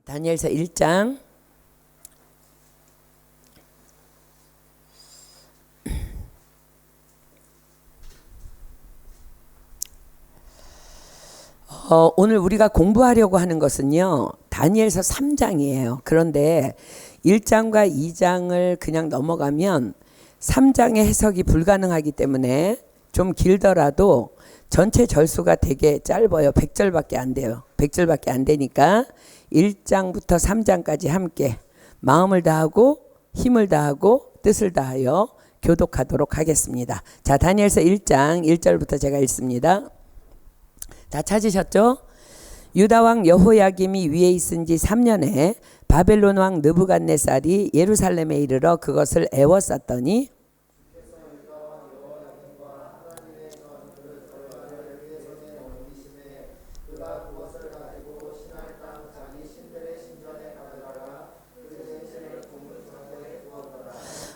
다니엘서 1장 오늘 우리가 공부하려고 하는 것은요, 다니엘서 3장이에요. 그런데 1장과 2장을 그냥 넘어가면 3장의 해석이 불가능하기 때문에 좀 길더라도 전체 절수가 되게 짧아요. 100절밖에 안 돼요. 100절밖에 안 되니까 1장부터 3장까지 함께 마음을 다하고 힘을 다하고 뜻을 다하여 교독하도록 하겠습니다. 자, 다니엘서 1장 1절부터 제가 읽습니다. 다 찾으셨죠? 유다 왕 여호야김이 위에 있은 지 3년에 바벨론 왕 느부갓네살이 예루살렘에 이르러 그것을 애워쌌더니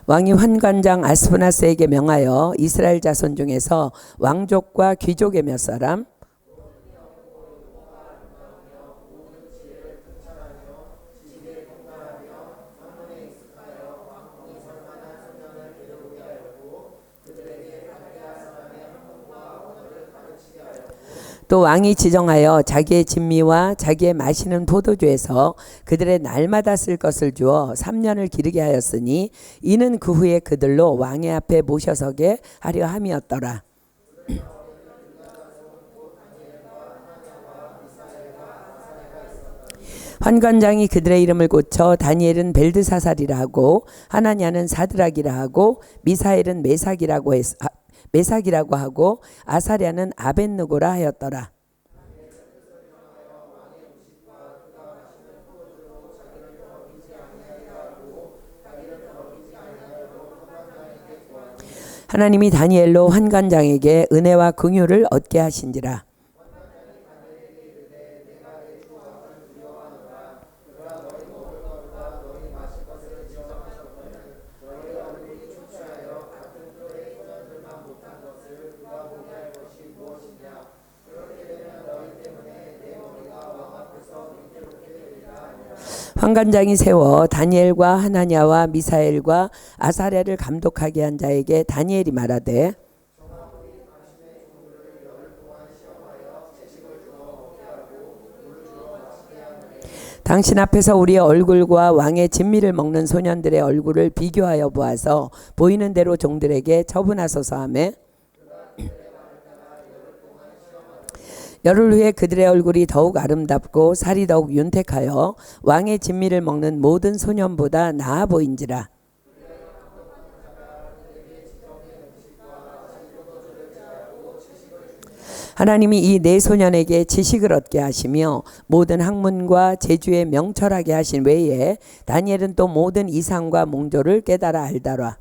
왕이 환관장 아스푸나스에게 명하여 이스라엘 자손 중에서 왕족과 귀족의 몇 사람 또 왕이 지정하여 자기의 진미와 자기의 마시는 포도주에서 그들의 날마다 쓸 것을 주어 3년을 기르게 하였으니 이는 그 후에 그들로 왕의 앞에 모셔서게 하려 함이었더라. 환관장이 그들의 이름을 고쳐 다니엘은 벨드사살이라 하고 하나냐는 사드락이라 하고 미사엘은 메삭이라고 하고 아사랴는 아벳느고라 하였더라. 하나님이 다니엘로 환관장에게 은혜와 긍휼을 얻게 하신지라. 환관장이 세워 다니엘과 하나냐와 미사엘과 아사랴를 감독하게 한 자에게 다니엘이 말하되 당신 앞에서 우리의 얼굴과 왕의 진미를 먹는 소년들의 얼굴을 비교하여 보아서 보이는 대로 종들에게 처분하소서 하매 열흘 후에 그들의 얼굴이 더욱 아름답고 살이 더욱 윤택하여 왕의 진미를 먹는 모든 소년보다 나아 보인지라. 하나님이 이 네 소년에게 지식을 얻게 하시며 모든 학문과 재주에 명철하게 하신 외에 다니엘은 또 모든 이상과 몽조를 깨달아 알더라.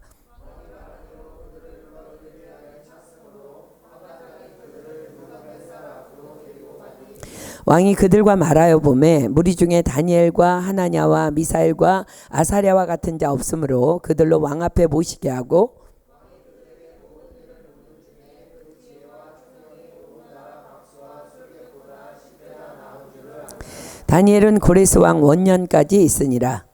왕이 그들과 말하여 보매 무리 중에 다니엘과 하나냐와 미사엘과 아사랴와 같은 자 없으므로 그들로 왕 앞에 모시게 하고 다니엘은 고레스 왕 원년까지 있으니라.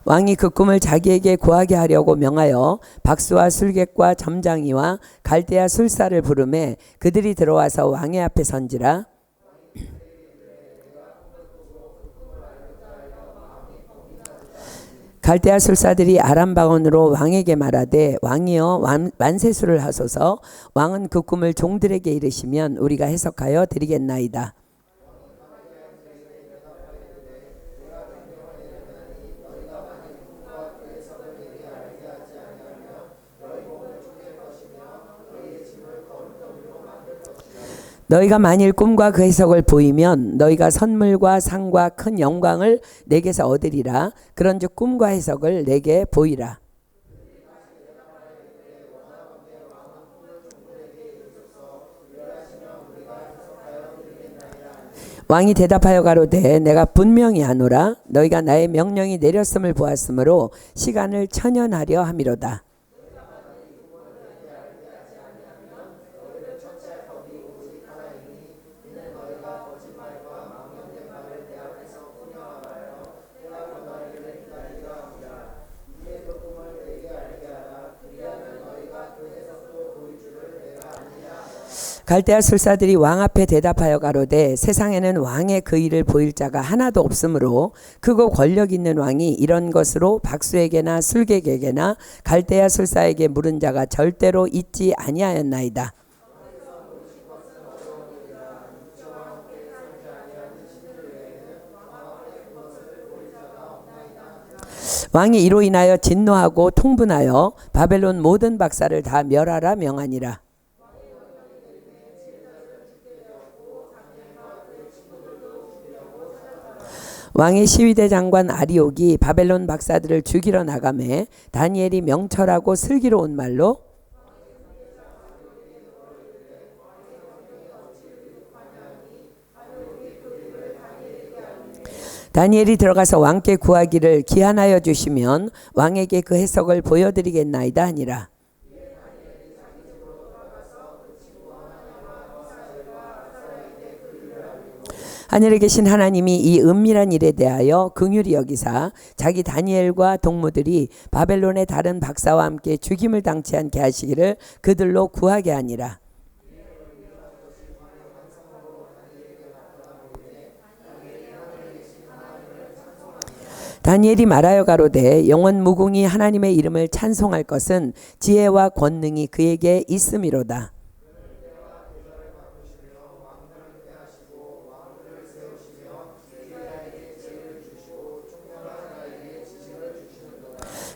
왕이 그 꿈을 자기에게 구하게 하려고 명하여 박수와 술객과 점장이와 갈대아 술사를 부르매 그들이 들어와서 왕의 앞에 선지라. 갈대아 술사들이 아람 방언으로 왕에게 말하되 왕이여 만세수를 하소서. 왕은 그 꿈을 종들에게 이르시면 우리가 해석하여 드리겠나이다. 너희가 만일 꿈과 그 해석을 보이면 너희가 선물과 상과 큰 영광을 내게서 얻으리라. 그런즉 꿈과 해석을 내게 보이라. 왕이 대답하여 가로되 내가 분명히 아노라. 너희가 나의 명령이 내렸음을 보았으므로 시간을 천연하려 함이로다. 갈대아 술사들이 왕 앞에 대답하여 가로되 세상에는 왕의 그 일을 보일 자가 하나도 없으므로 크고 권력 있는 왕이 이런 것으로 박수에게나 술객에게나 갈대아 술사에게 물은 자가 절대로 있지 아니하였나이다. 왕이 이로 인하여 진노하고 통분하여 바벨론 모든 박사를 다 멸하라 명하니라. 왕의 시위대 장관 아리옥이 바벨론 박사들을 죽이러 나가매 다니엘이 명철하고 슬기로운 말로 다니엘이 들어가서 왕께 구하기를 기한하여 주시면 왕에게 그 해석을 보여드리겠나이다 하니라. 하늘에 계신 하나님이 이 은밀한 일에 대하여 긍휼히 여기사 자기 다니엘과 동무들이 바벨론의 다른 박사와 함께 죽임을 당치 않게 하시기를 그들로 구하게 하니라. 다니엘이 말하여 가로되 영원 무궁히 하나님의 이름을 찬송할 것은 지혜와 권능이 그에게 있음이로다.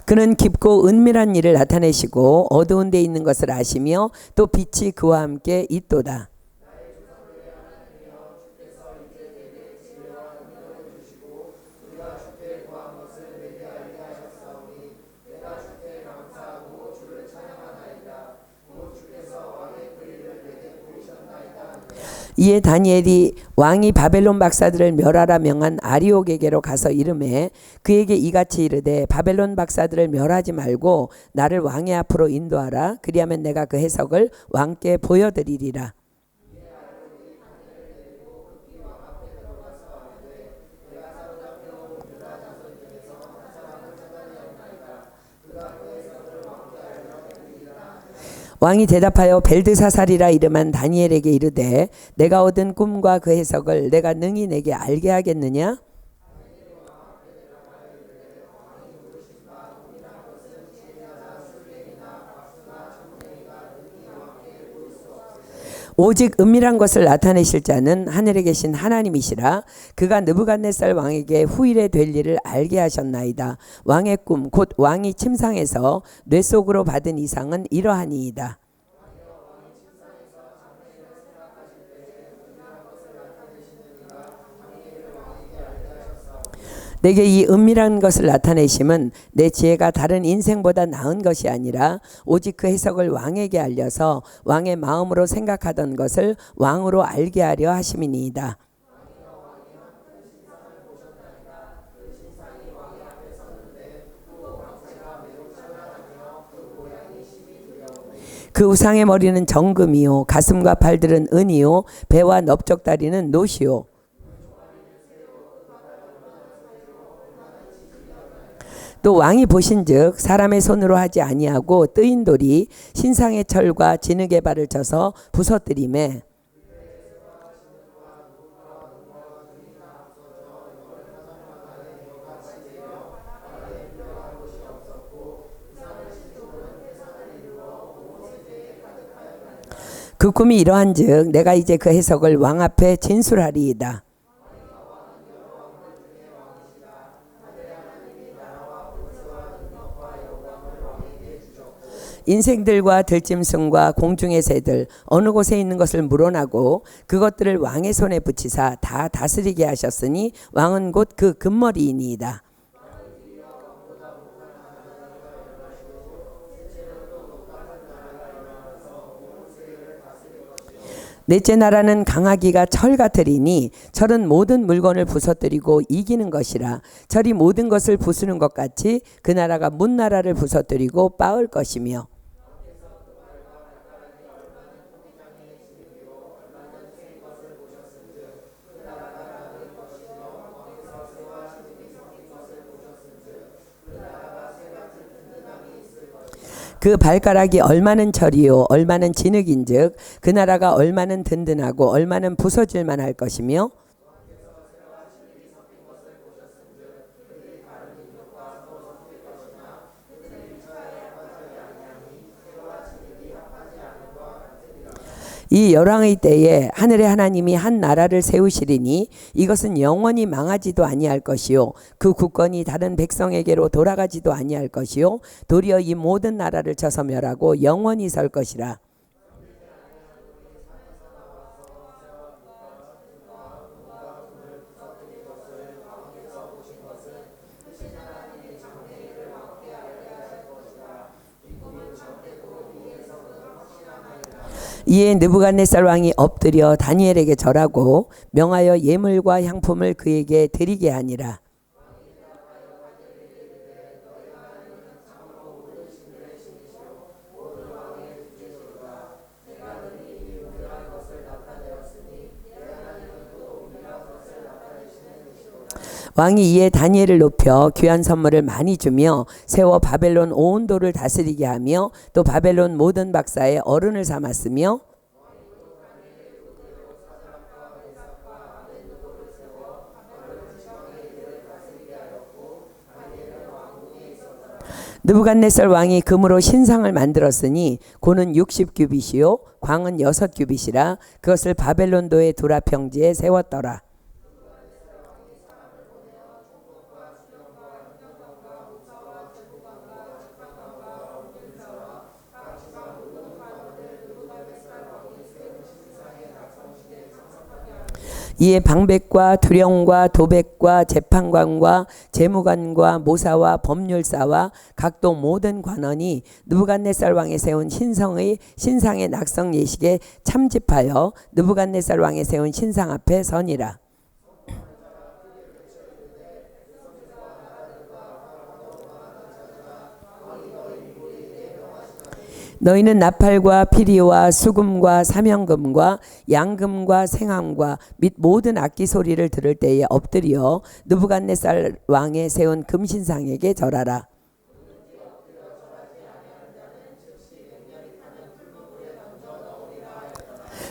그는 깊고 은밀한 일을 나타내시고 어두운 데 있는 것을 아시며 또 빛이 그와 함께 있도다. 이에 다니엘이 왕이 바벨론 박사들을 멸하라 명한 아리옥에게로 가서 이르매 그에게 이같이 이르되 바벨론 박사들을 멸하지 말고 나를 왕의 앞으로 인도하라. 그리하면 내가 그 해석을 왕께 보여드리리라. 왕이 대답하여 벨드사살이라 이름한 다니엘에게 이르되 내가 얻은 꿈과 그 해석을 내가 능히 내게 알게 하겠느냐? 오직 은밀한 것을 나타내실 자는 하늘에 계신 하나님이시라. 그가 느부갓네살 왕에게 후일에 될 일을 알게 하셨나이다. 왕의 꿈 곧 왕이 침상에서 뇌 속으로 받은 이상은 이러하니이다. 내게 이 은밀한 것을 나타내심은 내 지혜가 다른 인생보다 나은 것이 아니라 오직 그 해석을 왕에게 알려서 왕의 마음으로 생각하던 것을 왕으로 알게 하려 하심이니이다. 그 우상의 머리는 정금이요 가슴과 팔들은 은이요 배와 넓적다리는 노시요 또 왕이 보신즉 사람의 손으로 하지 아니하고 뜨인 돌이 신상의 철과 진흙의 발을 쳐서 부서뜨리매 그 꿈이 이러한즉 내가 이제 그 해석을 왕 앞에 진술하리이다. 인생들과 들짐승과 공중의 새들 어느 곳에 있는 것을 물어나고 그것들을 왕의 손에 붙이사 다 다스리게 하셨으니 왕은 곧 그 금머리이니이다. 넷째 나라는 강하기가 철 같으리니 철은 모든 물건을 부서뜨리고 이기는 것이라. 철이 모든 것을 부수는 것 같이 그 나라가 문 나라를 부서뜨리고 빻을 것이며 그 발가락이 얼마는 철이요 얼마는 진흙인즉 그 나라가 얼마는 든든하고 얼마는 부서질 만할 것이며 이 열왕의 때에 하늘의 하나님이 한 나라를 세우시리니 이것은 영원히 망하지도 아니할 것이요 그 국권이 다른 백성에게로 돌아가지도 아니할 것이요 도리어 이 모든 나라를 쳐서 멸하고 영원히 설 것이라. 이에 느부갓네살 왕이 엎드려 다니엘에게 절하고 명하여 예물과 향품을 그에게 드리게 하니라. 왕이 이에 다니엘을 높여 귀한 선물을 많이 주며 세워 바벨론 온 도를 다스리게 하며 또 바벨론 모든 박사의 어른을 삼았으며 느부갓네살 왕이 금으로 신상을 만들었으니 고는 60규빗이요 광은 6규빗이라 그것을 바벨론도의 두라 평지에 세웠더라. 이에 방백과 두령과 도백과 재판관과 재무관과 모사와 법률사와 각도 모든 관원이 느부갓네살 왕에 세운 신상의 낙성 예식에 참집하여 느부갓네살 왕에 세운 신상 앞에 서니라. 너희는 나팔과 피리와 수금과 사명금과 양금과 생황과 및 모든 악기 소리를 들을 때에 엎드려 느부갓네살 왕에 세운 금신상에게 절하라.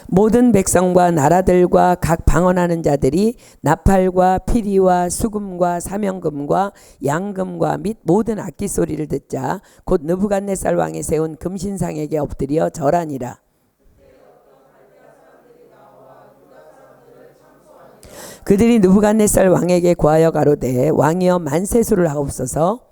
모든 백성과 나라들과 각 방언하는 자들이 나팔과 피리와 수금과 사명금과 양금과 및 모든 악기 소리를 듣자 곧 느부갓네살 왕이 세운 금신상에게 엎드려 절하니라. 그들이 느부갓네살 왕에게 구하여 가로되 왕이여 만세수를 하옵소서.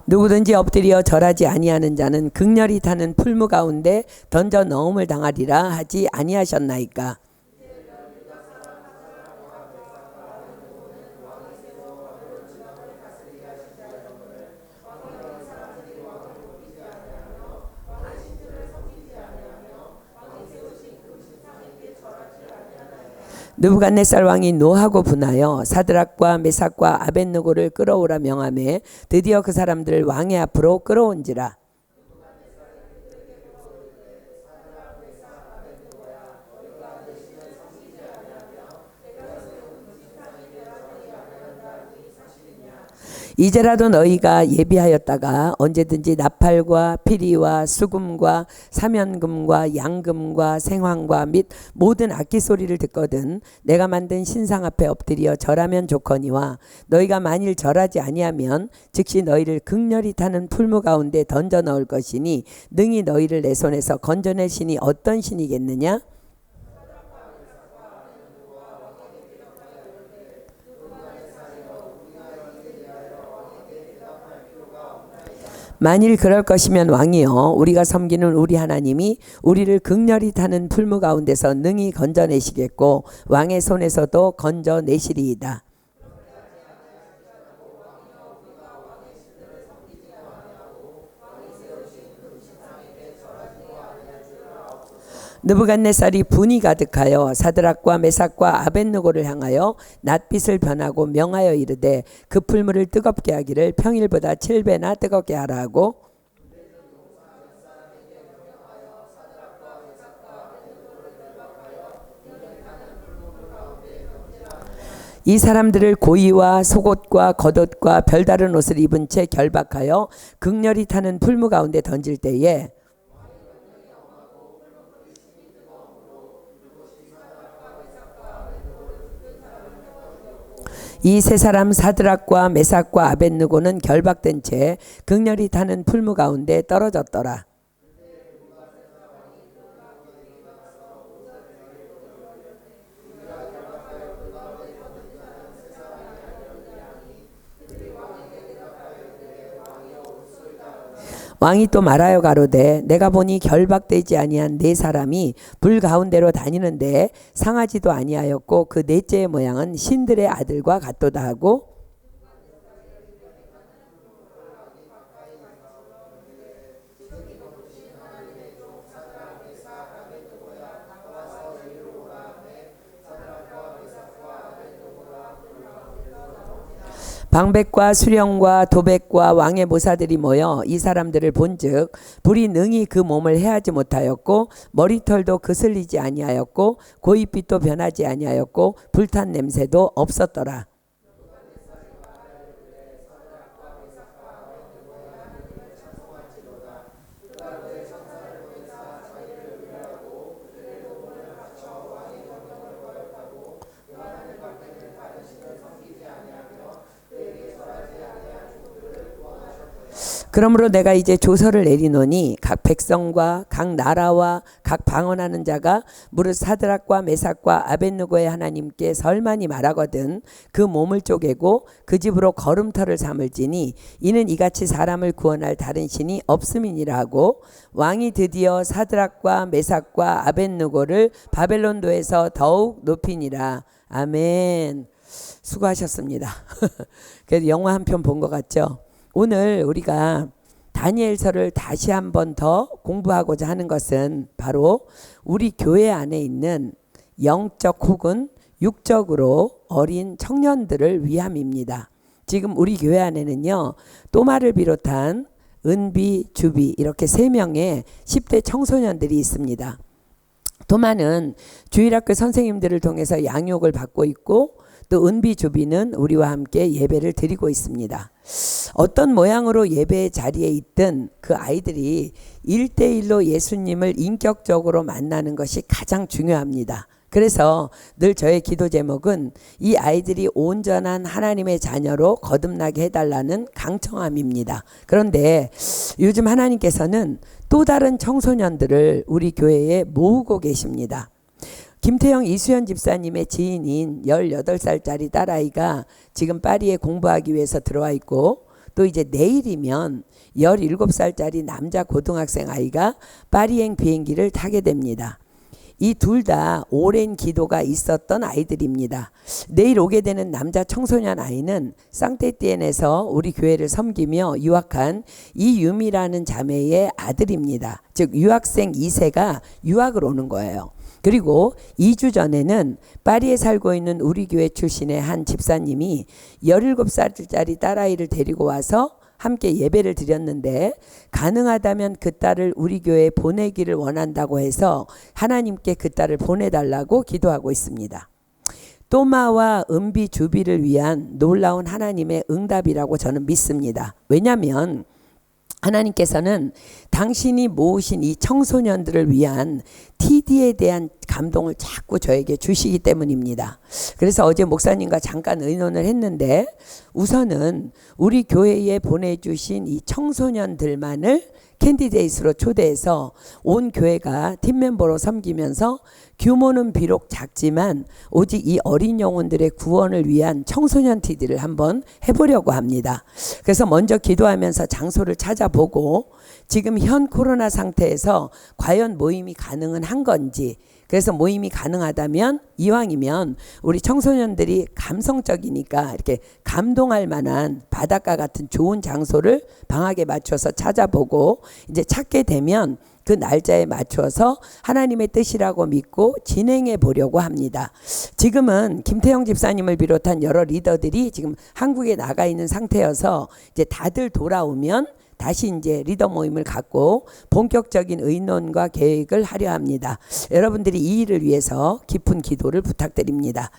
누구든지 엎드려 절하지 아니하는 자는 극렬히 타는 풀무 가운데 던져 넣음을 당하리라 하지 아니하셨나이까. 느부갓네살 왕이 노하고 분하여 사드락과 메삭과 아벳느고를 끌어오라 명하매 드디어 그 사람들을 왕의 앞으로 끌어온지라. 이제라도 너희가 예비하였다가 언제든지 나팔과 피리와 수금과 사면금과 양금과 생황과 및 모든 악기 소리를 듣거든 내가 만든 신상 앞에 엎드려 절하면 좋거니와 너희가 만일 절하지 아니하면 즉시 너희를 극렬히 타는 풀무 가운데 던져 넣을 것이니 능히 너희를 내 손에서 건져낼 신이 어떤 신이겠느냐? 만일 그럴 것이면 왕이여 우리가 섬기는 우리 하나님이 우리를 극렬히 타는 풀무 가운데서 능히 건져내시겠고 왕의 손에서도 건져내시리이다. 느부갓네살이 분이 가득하여 사드락과 메삭과 아벳느고를 향하여 낯빛을 변하고 명하여 이르되 그 풀무를 뜨겁게 하기를 평일보다 7배나 뜨겁게 하라 하고 이 사람들을 고이와 속옷과 겉옷과 별다른 옷을 입은 채 결박하여 극렬히 타는 풀무 가운데 던질 때에 이 세 사람 사드락과 메삭과 아벳느고는 결박된 채 극렬히 타는 풀무 가운데 떨어졌더라. 왕이 또 말하여 가로되 내가 보니 결박되지 아니한 네 사람이 불 가운데로 다니는데 상하지도 아니하였고 그 넷째의 모양은 신들의 아들과 같도다 하고 방백과 수령과 도백과 왕의 모사들이 모여 이 사람들을 본즉 불이 능히 그 몸을 해하지 못하였고 머리털도 그슬리지 아니하였고 고깃빛도 변하지 아니하였고 불탄 냄새도 없었더라. 그러므로 내가 이제 조서를 내리노니 각 백성과 각 나라와 각 방언하는 자가 무릇 사드락과 메삭과 아벳느고의 하나님께 설만이 말하거든 그 몸을 쪼개고 그 집으로 걸음터를 삼을지니 이는 이같이 사람을 구원할 다른 신이 없음이니라 하고 왕이 드디어 사드락과 메삭과 아벳느고를 바벨론도에서 더욱 높이니라. 아멘. 수고하셨습니다. 그래도 영화 한 편 본 것 같죠? 오늘 우리가 다니엘서를 다시 한 번 더 공부하고자 하는 것은 바로 우리 교회 안에 있는 영적 혹은 육적으로 어린 청년들을 위함입니다. 지금 우리 교회 안에는요, 또마를 비롯한 은비, 주비 이렇게 3명의 10대 청소년들이 있습니다. 또마는 주일학교 선생님들을 통해서 양육을 받고 있고 또 은비, 주비는 우리와 함께 예배를 드리고 있습니다. 어떤 모양으로 예배의 자리에 있든 그 아이들이 1대1로 예수님을 인격적으로 만나는 것이 가장 중요합니다. 그래서 늘 저의 기도 제목은 이 아이들이 온전한 하나님의 자녀로 거듭나게 해달라는 강청함입니다. 그런데 요즘 하나님께서는 또 다른 청소년들을 우리 교회에 모으고 계십니다. 김태영 이수연 집사님의 지인인 18살짜리 딸아이가 지금 파리에 공부하기 위해서 들어와 있고 또 이제 내일이면 17살짜리 남자 고등학생 아이가 파리행 비행기를 타게 됩니다. 이 둘 다 오랜 기도가 있었던 아이들입니다. 내일 오게 되는 남자 청소년 아이는 상테티엔에서 우리 교회를 섬기며 유학한 이유미라는 자매의 아들입니다. 즉 유학생 2세가 유학을 오는 거예요. 그리고 2주 전에는 파리에 살고 있는 우리 교회 출신의 한 집사님이 17살짜리 딸아이를 데리고 와서 함께 예배를 드렸는데 가능하다면 그 딸을 우리 교회에 보내기를 원한다고 해서 하나님께 그 딸을 보내달라고 기도하고 있습니다. 또마와 은비, 주비를 위한 놀라운 하나님의 응답이라고 저는 믿습니다. 왜냐하면 하나님께서는 당신이 모으신 이 청소년들을 위한 TD에 대한 감동을 자꾸 저에게 주시기 때문입니다. 그래서 어제 목사님과 잠깐 의논을 했는데 우선은 우리 교회에 보내주신 이 청소년들만을 캔디데이스로 초대해서 온 교회가 팀멤버로 섬기면서 규모는 비록 작지만 오직 이 어린 영혼들의 구원을 위한 청소년 TD를 한번 해보려고 합니다. 그래서 먼저 기도하면서 장소를 찾아보고 지금 현 코로나 상태에서 과연 모임이 가능은 한 건지, 그래서 모임이 가능하다면 이왕이면 우리 청소년들이 감성적이니까 이렇게 감동할 만한 바닷가 같은 좋은 장소를 방학에 맞춰서 찾아보고 이제 찾게 되면 그 날짜에 맞춰서 하나님의 뜻이라고 믿고 진행해 보려고 합니다. 지금은 김태영 집사님을 비롯한 여러 리더들이 지금 한국에 나가 있는 상태여서 이제 다들 돌아오면 다시 이제 리더 모임을 갖고 본격적인 의논과 계획을 하려 합니다. 여러분들이 이 일을 위해서 깊은 기도를 부탁드립니다.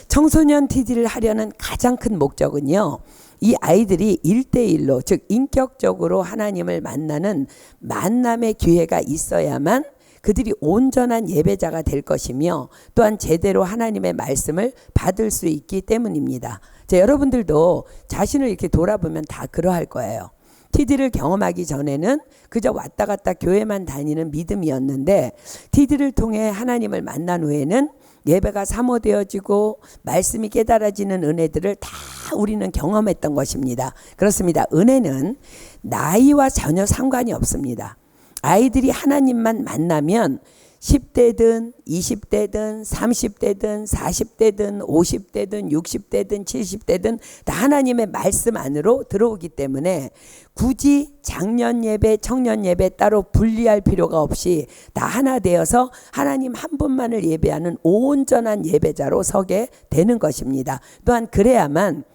청소년 TD를 하려는 가장 큰 목적은요, 이 아이들이 1대1로, 즉 인격적으로 하나님을 만나는 만남의 기회가 있어야만 그들이 온전한 예배자가 될 것이며, 또한 제대로 하나님의 말씀을 받을 수 있기 때문입니다. 자, 여러분들도 자신을 이렇게 돌아보면 다 그러할 거예요. TD를 경험하기 전에는 그저 왔다 갔다 교회만 다니는 믿음이었는데, TD를 통해 하나님을 만난 후에는 예배가 사모되어지고 말씀이 깨달아지는 은혜들을 다 우리는 경험했던 것입니다. 그렇습니다. 은혜는 나이와 전혀 상관이 없습니다. 아이들이 하나님만 만나면 10대든 20대든 30대든 40대든 50대든 60대든 70대든 다 하나님의 말씀 안으로 들어오기 때문에 굳이 장년 예배, 청년 예배 따로 분리할 필요가 없이 다 하나 되어서 하나님 한 분만을 예배하는 온전한 예배자로 서게 되는 것입니다. 또한 그래야만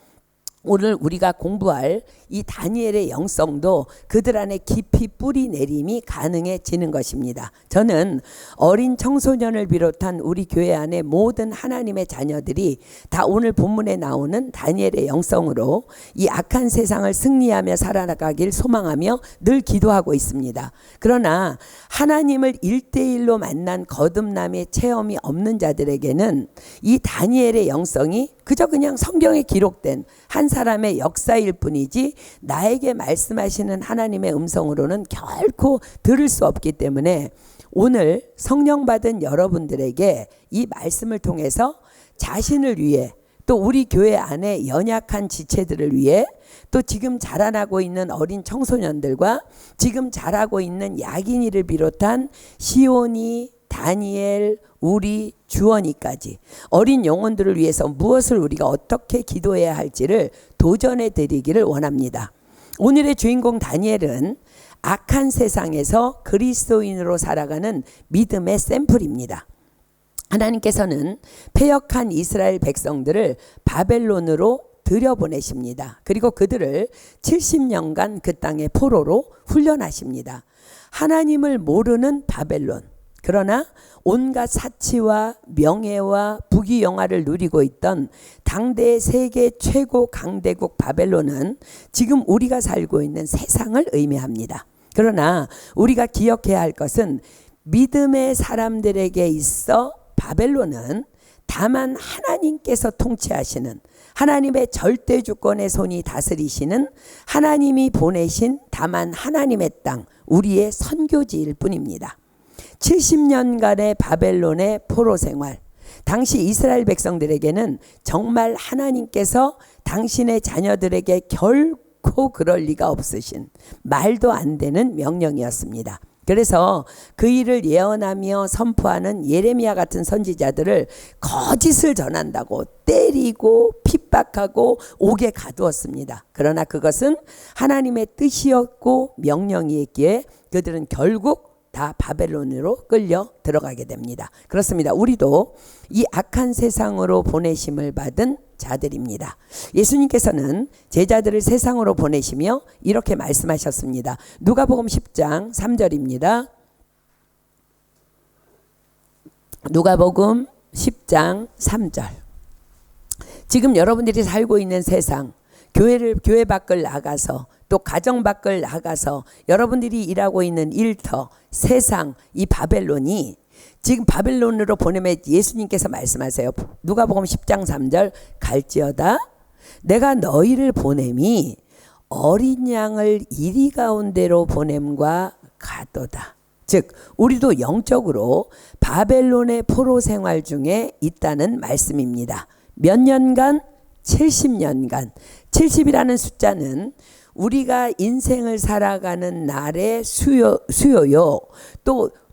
오늘 우리가 공부할 이 다니엘의 영성도 그들 안에 깊이 뿌리 내림이 가능해지는 것입니다. 저는 어린 청소년을 비롯한 우리 교회 안에 모든 하나님의 자녀들이 다 오늘 본문에 나오는 다니엘의 영성으로 이 악한 세상을 승리하며 살아나가길 소망하며 늘 기도하고 있습니다. 그러나 하나님을 1대1로 만난 거듭남의 체험이 없는 자들에게는 이 다니엘의 영성이 그저 그냥 성경에 기록된 한 사람의 역사일 뿐이지 나에게 말씀하시는 하나님의 음성으로는 결코 들을 수 없기 때문에 오늘 성령 받은 여러분들에게 이 말씀을 통해서 자신을 위해, 또 우리 교회 안에 연약한 지체들을 위해, 또 지금 자라나고 있는 어린 청소년들과 지금 자라고 있는 야긴이를 비롯한 시온이, 다니엘, 우리, 주원이까지 어린 영혼들을 위해서 무엇을 우리가 어떻게 기도해야 할지를 도전해 드리기를 원합니다. 오늘의 주인공 다니엘은 악한 세상에서 그리스도인으로 살아가는 믿음의 샘플입니다. 하나님께서는 패역한 이스라엘 백성들을 바벨론으로 들여보내십니다. 그리고 그들을 70년간 그 땅의 포로로 훈련하십니다. 하나님을 모르는 바벨론, 그러나 온갖 사치와 명예와 부귀영화를 누리고 있던 당대 세계 최고 강대국 바벨론은 지금 우리가 살고 있는 세상을 의미합니다. 그러나 우리가 기억해야 할 것은 믿음의 사람들에게 있어 바벨론은 다만 하나님께서 통치하시는, 하나님의 절대 주권의 손이 다스리시는, 하나님이 보내신 다만 하나님의 땅, 우리의 선교지일 뿐입니다. 70년간의 바벨론의 포로 생활, 당시 이스라엘 백성들에게는 정말 하나님께서 당신의 자녀들에게 결코 그럴 리가 없으신 말도 안 되는 명령이었습니다. 그래서 그 일을 예언하며 선포하는 예레미야 같은 선지자들을 거짓을 전한다고 때리고 핍박하고 옥에 가두었습니다. 그러나 그것은 하나님의 뜻이었고 명령이었기에 그들은 결국 다 바벨론으로 끌려 들어가게 됩니다. 그렇습니다. 우리도 이 악한 세상으로 보내심을 받은 자들입니다. 예수님께서는 제자들을 세상으로 보내시며 이렇게 말씀하셨습니다. 누가복음 10장 3절입니다. 누가복음 10장 3절. 지금 여러분들이 살고 있는 세상, 교회 밖을 나가서, 또 가정 밖을 나가서 여러분들이 일하고 있는 일터, 세상, 이 바벨론이 지금 바벨론으로 보내면 예수님께서 말씀하세요. 누가복음 10장 3절, 갈지어다 내가 너희를 보냄이 어린 양을 이리 가운데로 보냄과 같도다. 즉 우리도 영적으로 바벨론의 포로 생활 중에 있다는 말씀입니다. 몇 년간? 70년간. 70이라는 숫자는 우리가 인생을 살아가는 날의 수요요.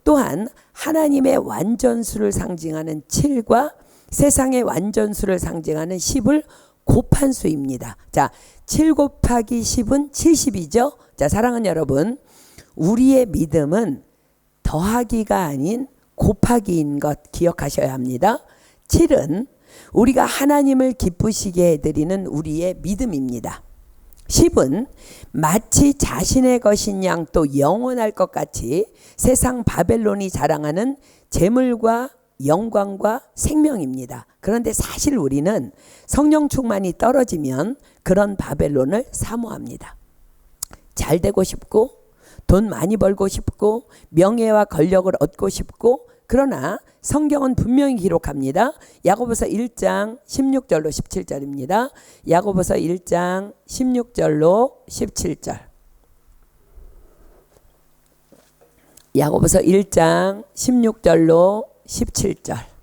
또한 하나님의 완전수를 상징하는 7과 세상의 완전수를 상징하는 10을 곱한 수입니다. 자, 7 곱하기 10은 70이죠. 자, 사랑하는 여러분, 우리의 믿음은 더하기가 아닌 곱하기인 것 기억하셔야 합니다. 7은 우리가 하나님을 기쁘시게 해드리는 우리의 믿음입니다. 10은 마치 자신의 것인 양 또 영원할 것 같이 세상 바벨론이 자랑하는 재물과 영광과 생명입니다. 그런데 사실 우리는 성령 충만이 떨어지면 그런 바벨론을 사모합니다. 잘 되고 싶고 돈 많이 벌고 싶고 명예와 권력을 얻고 싶고, 그러나 성경은 분명히 기록합니다. 야고보서 1장 16절로 17절입니다. 야고보서 1장 16절로 17절. 야고보서 1장 16절로 17절.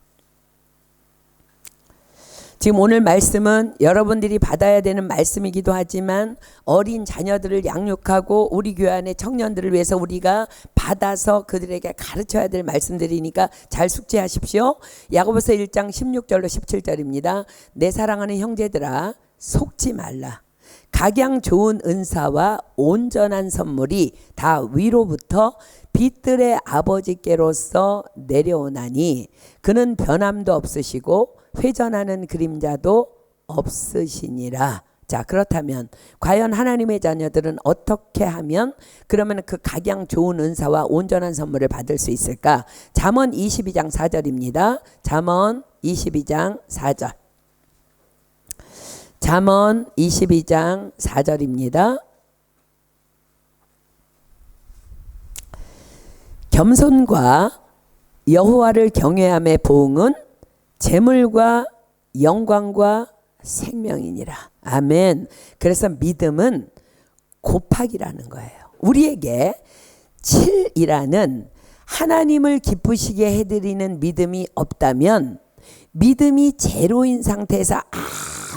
지금 오늘 말씀은 여러분들이 받아야 되는 말씀이기도 하지만 어린 자녀들을 양육하고 우리 교회 안의 청년들을 위해서 우리가 받아서 그들에게 가르쳐야 될 말씀들이니까 잘 숙지하십시오. 야고보서 1장 16절로 17절입니다. 내 사랑하는 형제들아, 속지 말라. 각양 좋은 은사와 온전한 선물이 다 위로부터 빛들의 아버지께로서 내려오나니 그는 변함도 없으시고 회전하는 그림자도 없으시니라. 자, 그렇다면 과연 하나님의 자녀들은 어떻게 하면 그러면 그 각양 좋은 은사와 온전한 선물을 받을 수 있을까? 잠언 22장 4절입니다. 잠언 22장 4절. 잠언 22장 4절입니다. 겸손과 여호와를 경외함의 보응은 재물과 영광과 생명이니라. 아멘. 그래서 믿음은 곱하기라는 거예요. 우리에게 7이라는 하나님을 기쁘시게 해드리는 믿음이 없다면, 믿음이 제로인 상태에서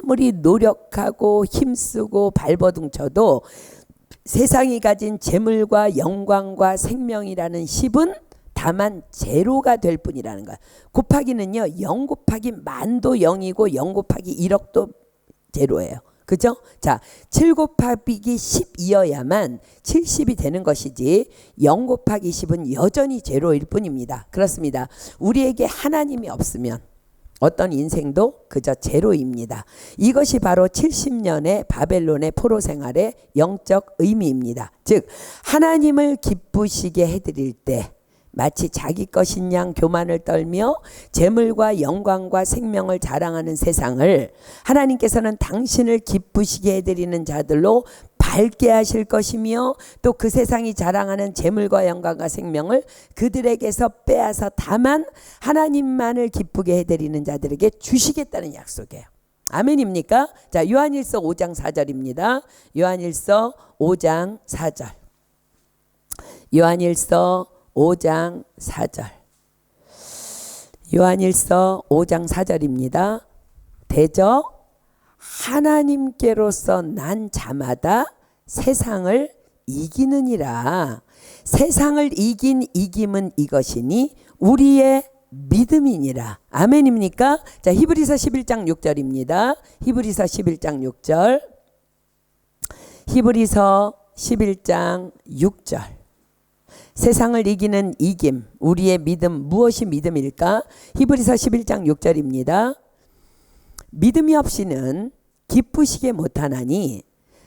아무리 노력하고 힘쓰고 발버둥 쳐도 세상이 가진 재물과 영광과 생명이라는 10은 다만 제로가 될 뿐이라는 거야. 곱하기는요, 0 곱하기 만도 0이고 0 곱하기 1억도 제로예요. 그죠? 자, 7 곱하기 10이어야만 70이 되는 것이지 0 곱하기 10은 여전히 제로일 뿐입니다. 그렇습니다. 우리에게 하나님이 없으면 어떤 인생도 그저 제로입니다. 이것이 바로 70년의 바벨론의 포로 생활의 영적 의미입니다. 즉, 하나님을 기쁘시게 해드릴 때 마치 자기 것인 양 교만을 떨며 재물과 영광과 생명을 자랑하는 세상을 하나님께서는 당신을 기쁘시게 해드리는 자들로 밝게 하실 것이며, 또 그 세상이 자랑하는 재물과 영광과 생명을 그들에게서 빼앗아 다만 하나님만을 기쁘게 해드리는 자들에게 주시겠다는 약속이에요. 아멘입니까? 자, 요한일서 5장 4절입니다. 요한일서 5장 4절. 요한일서 5장 4절. 요한일서 5장 4절입니다. 대저 하나님께로서 난 자마다 세상을 이기느니라. 세상을 이긴 이김은 이것이니 우리의 믿음이니라. 아멘입니까? 자, 히브리서 11장 6절입니다. 히브리서 11장 6절. 히브리서 11장 6절. 세상을 이기는 이김, 우리의 믿음, 무엇이 믿음일까? 히브리서 11장 6절입니다. 믿음이 없이는 기쁘시게 못하나니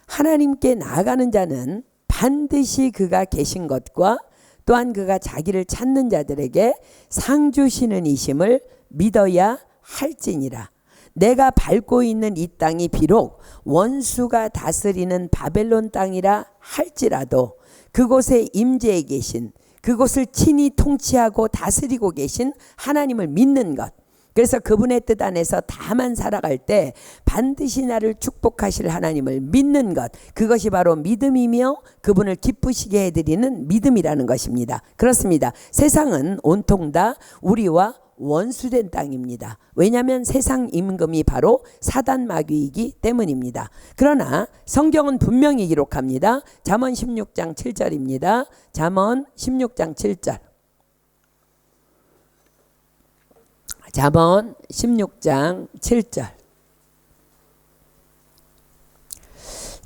하나님께 나아가는 자는 반드시 그가 계신 것과 또한 그가 자기를 찾는 자들에게 상 주시는 이심을 믿어야 할지니라. 내가 밟고 있는 이 땅이 비록 원수가 다스리는 바벨론 땅이라 할지라도 그곳에 임재해 계신, 그곳을 친히 통치하고 다스리고 계신 하나님을 믿는 것, 그래서 그분의 뜻 안에서 다만 살아갈 때 반드시 나를 축복하실 하나님을 믿는 것, 그것이 바로 믿음이며 그분을 기쁘시게 해드리는 믿음이라는 것입니다. 그렇습니다. 세상은 온통 다 우리와 원수된 땅입니다. 왜냐하면 세상 임금이 바로 사단 마귀이기 때문입니다. 그러나 성경은 분명히 기록합니다. 잠언 16장 7절입니다. 잠언 16장 7절. 잠언 16장 7절.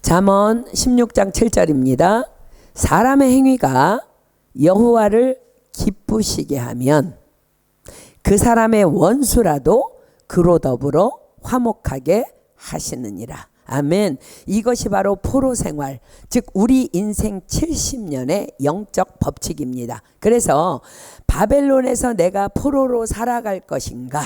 잠언 16장 7절입니다. 사람의 행위가 여호와를 기쁘시게 하면 그 사람의 원수라도 그로 더불어 화목하게 하시느니라. 아멘. 이것이 바로 포로 생활, 즉 우리 인생 70년의 영적 법칙입니다. 그래서 바벨론에서 내가 포로로 살아갈 것인가,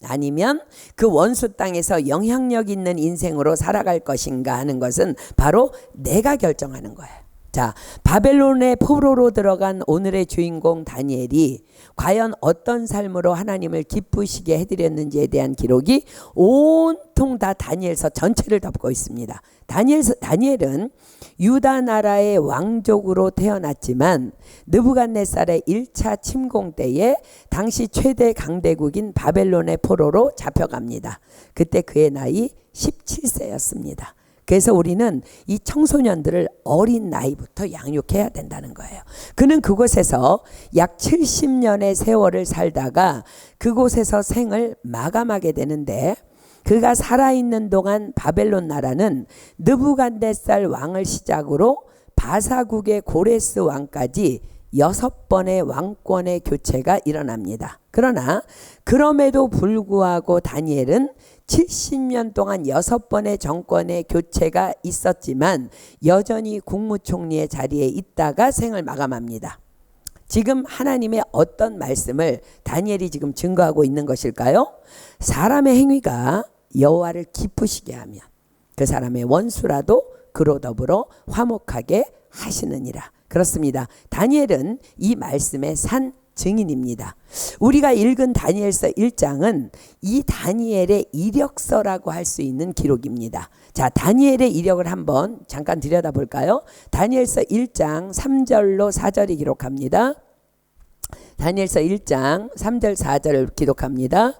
아니면 그 원수 땅에서 영향력 있는 인생으로 살아갈 것인가 하는 것은 바로 내가 결정하는 거예요. 자, 바벨론의 포로로 들어간 오늘의 주인공 다니엘이 과연 어떤 삶으로 하나님을 기쁘시게 해드렸는지에 대한 기록이 온통 다 다니엘서 전체를 덮고 있습니다. 다니엘은 유다 나라의 왕족으로 태어났지만 느부갓네살의 1차 침공 때에 당시 최대 강대국인 바벨론의 포로로 잡혀갑니다. 그때 그의 나이 17세였습니다. 그래서 우리는 이 청소년들을 어린 나이부터 양육해야 된다는 거예요. 그는 그곳에서 약 70년의 세월을 살다가 그곳에서 생을 마감하게 되는데, 그가 살아있는 동안 바벨론 나라는 느부갓네살 왕을 시작으로 바사국의 고레스 왕까지 6번의 왕권의 교체가 일어납니다. 그러나 그럼에도 불구하고 다니엘은 70년 동안 6번의 정권의 교체가 있었지만 여전히 국무총리의 자리에 있다가 생을 마감합니다. 지금 하나님의 어떤 말씀을 다니엘이 지금 증거하고 있는 것일까요? 사람의 행위가 여호와를 기쁘시게 하면 그 사람의 원수라도 그로 더불어 화목하게 하시느니라. 그렇습니다. 다니엘은 이 말씀의 산 증인입니다. 우리가 읽은 다니엘서 1장은 이 다니엘의 이력서라고 할 수 있는 기록입니다. 자, 다니엘의 이력을 한번 잠깐 들여다볼까요? 다니엘서 1장 3절로 4절이 기록합니다. 다니엘서 1장 3절 4절을 기록합니다.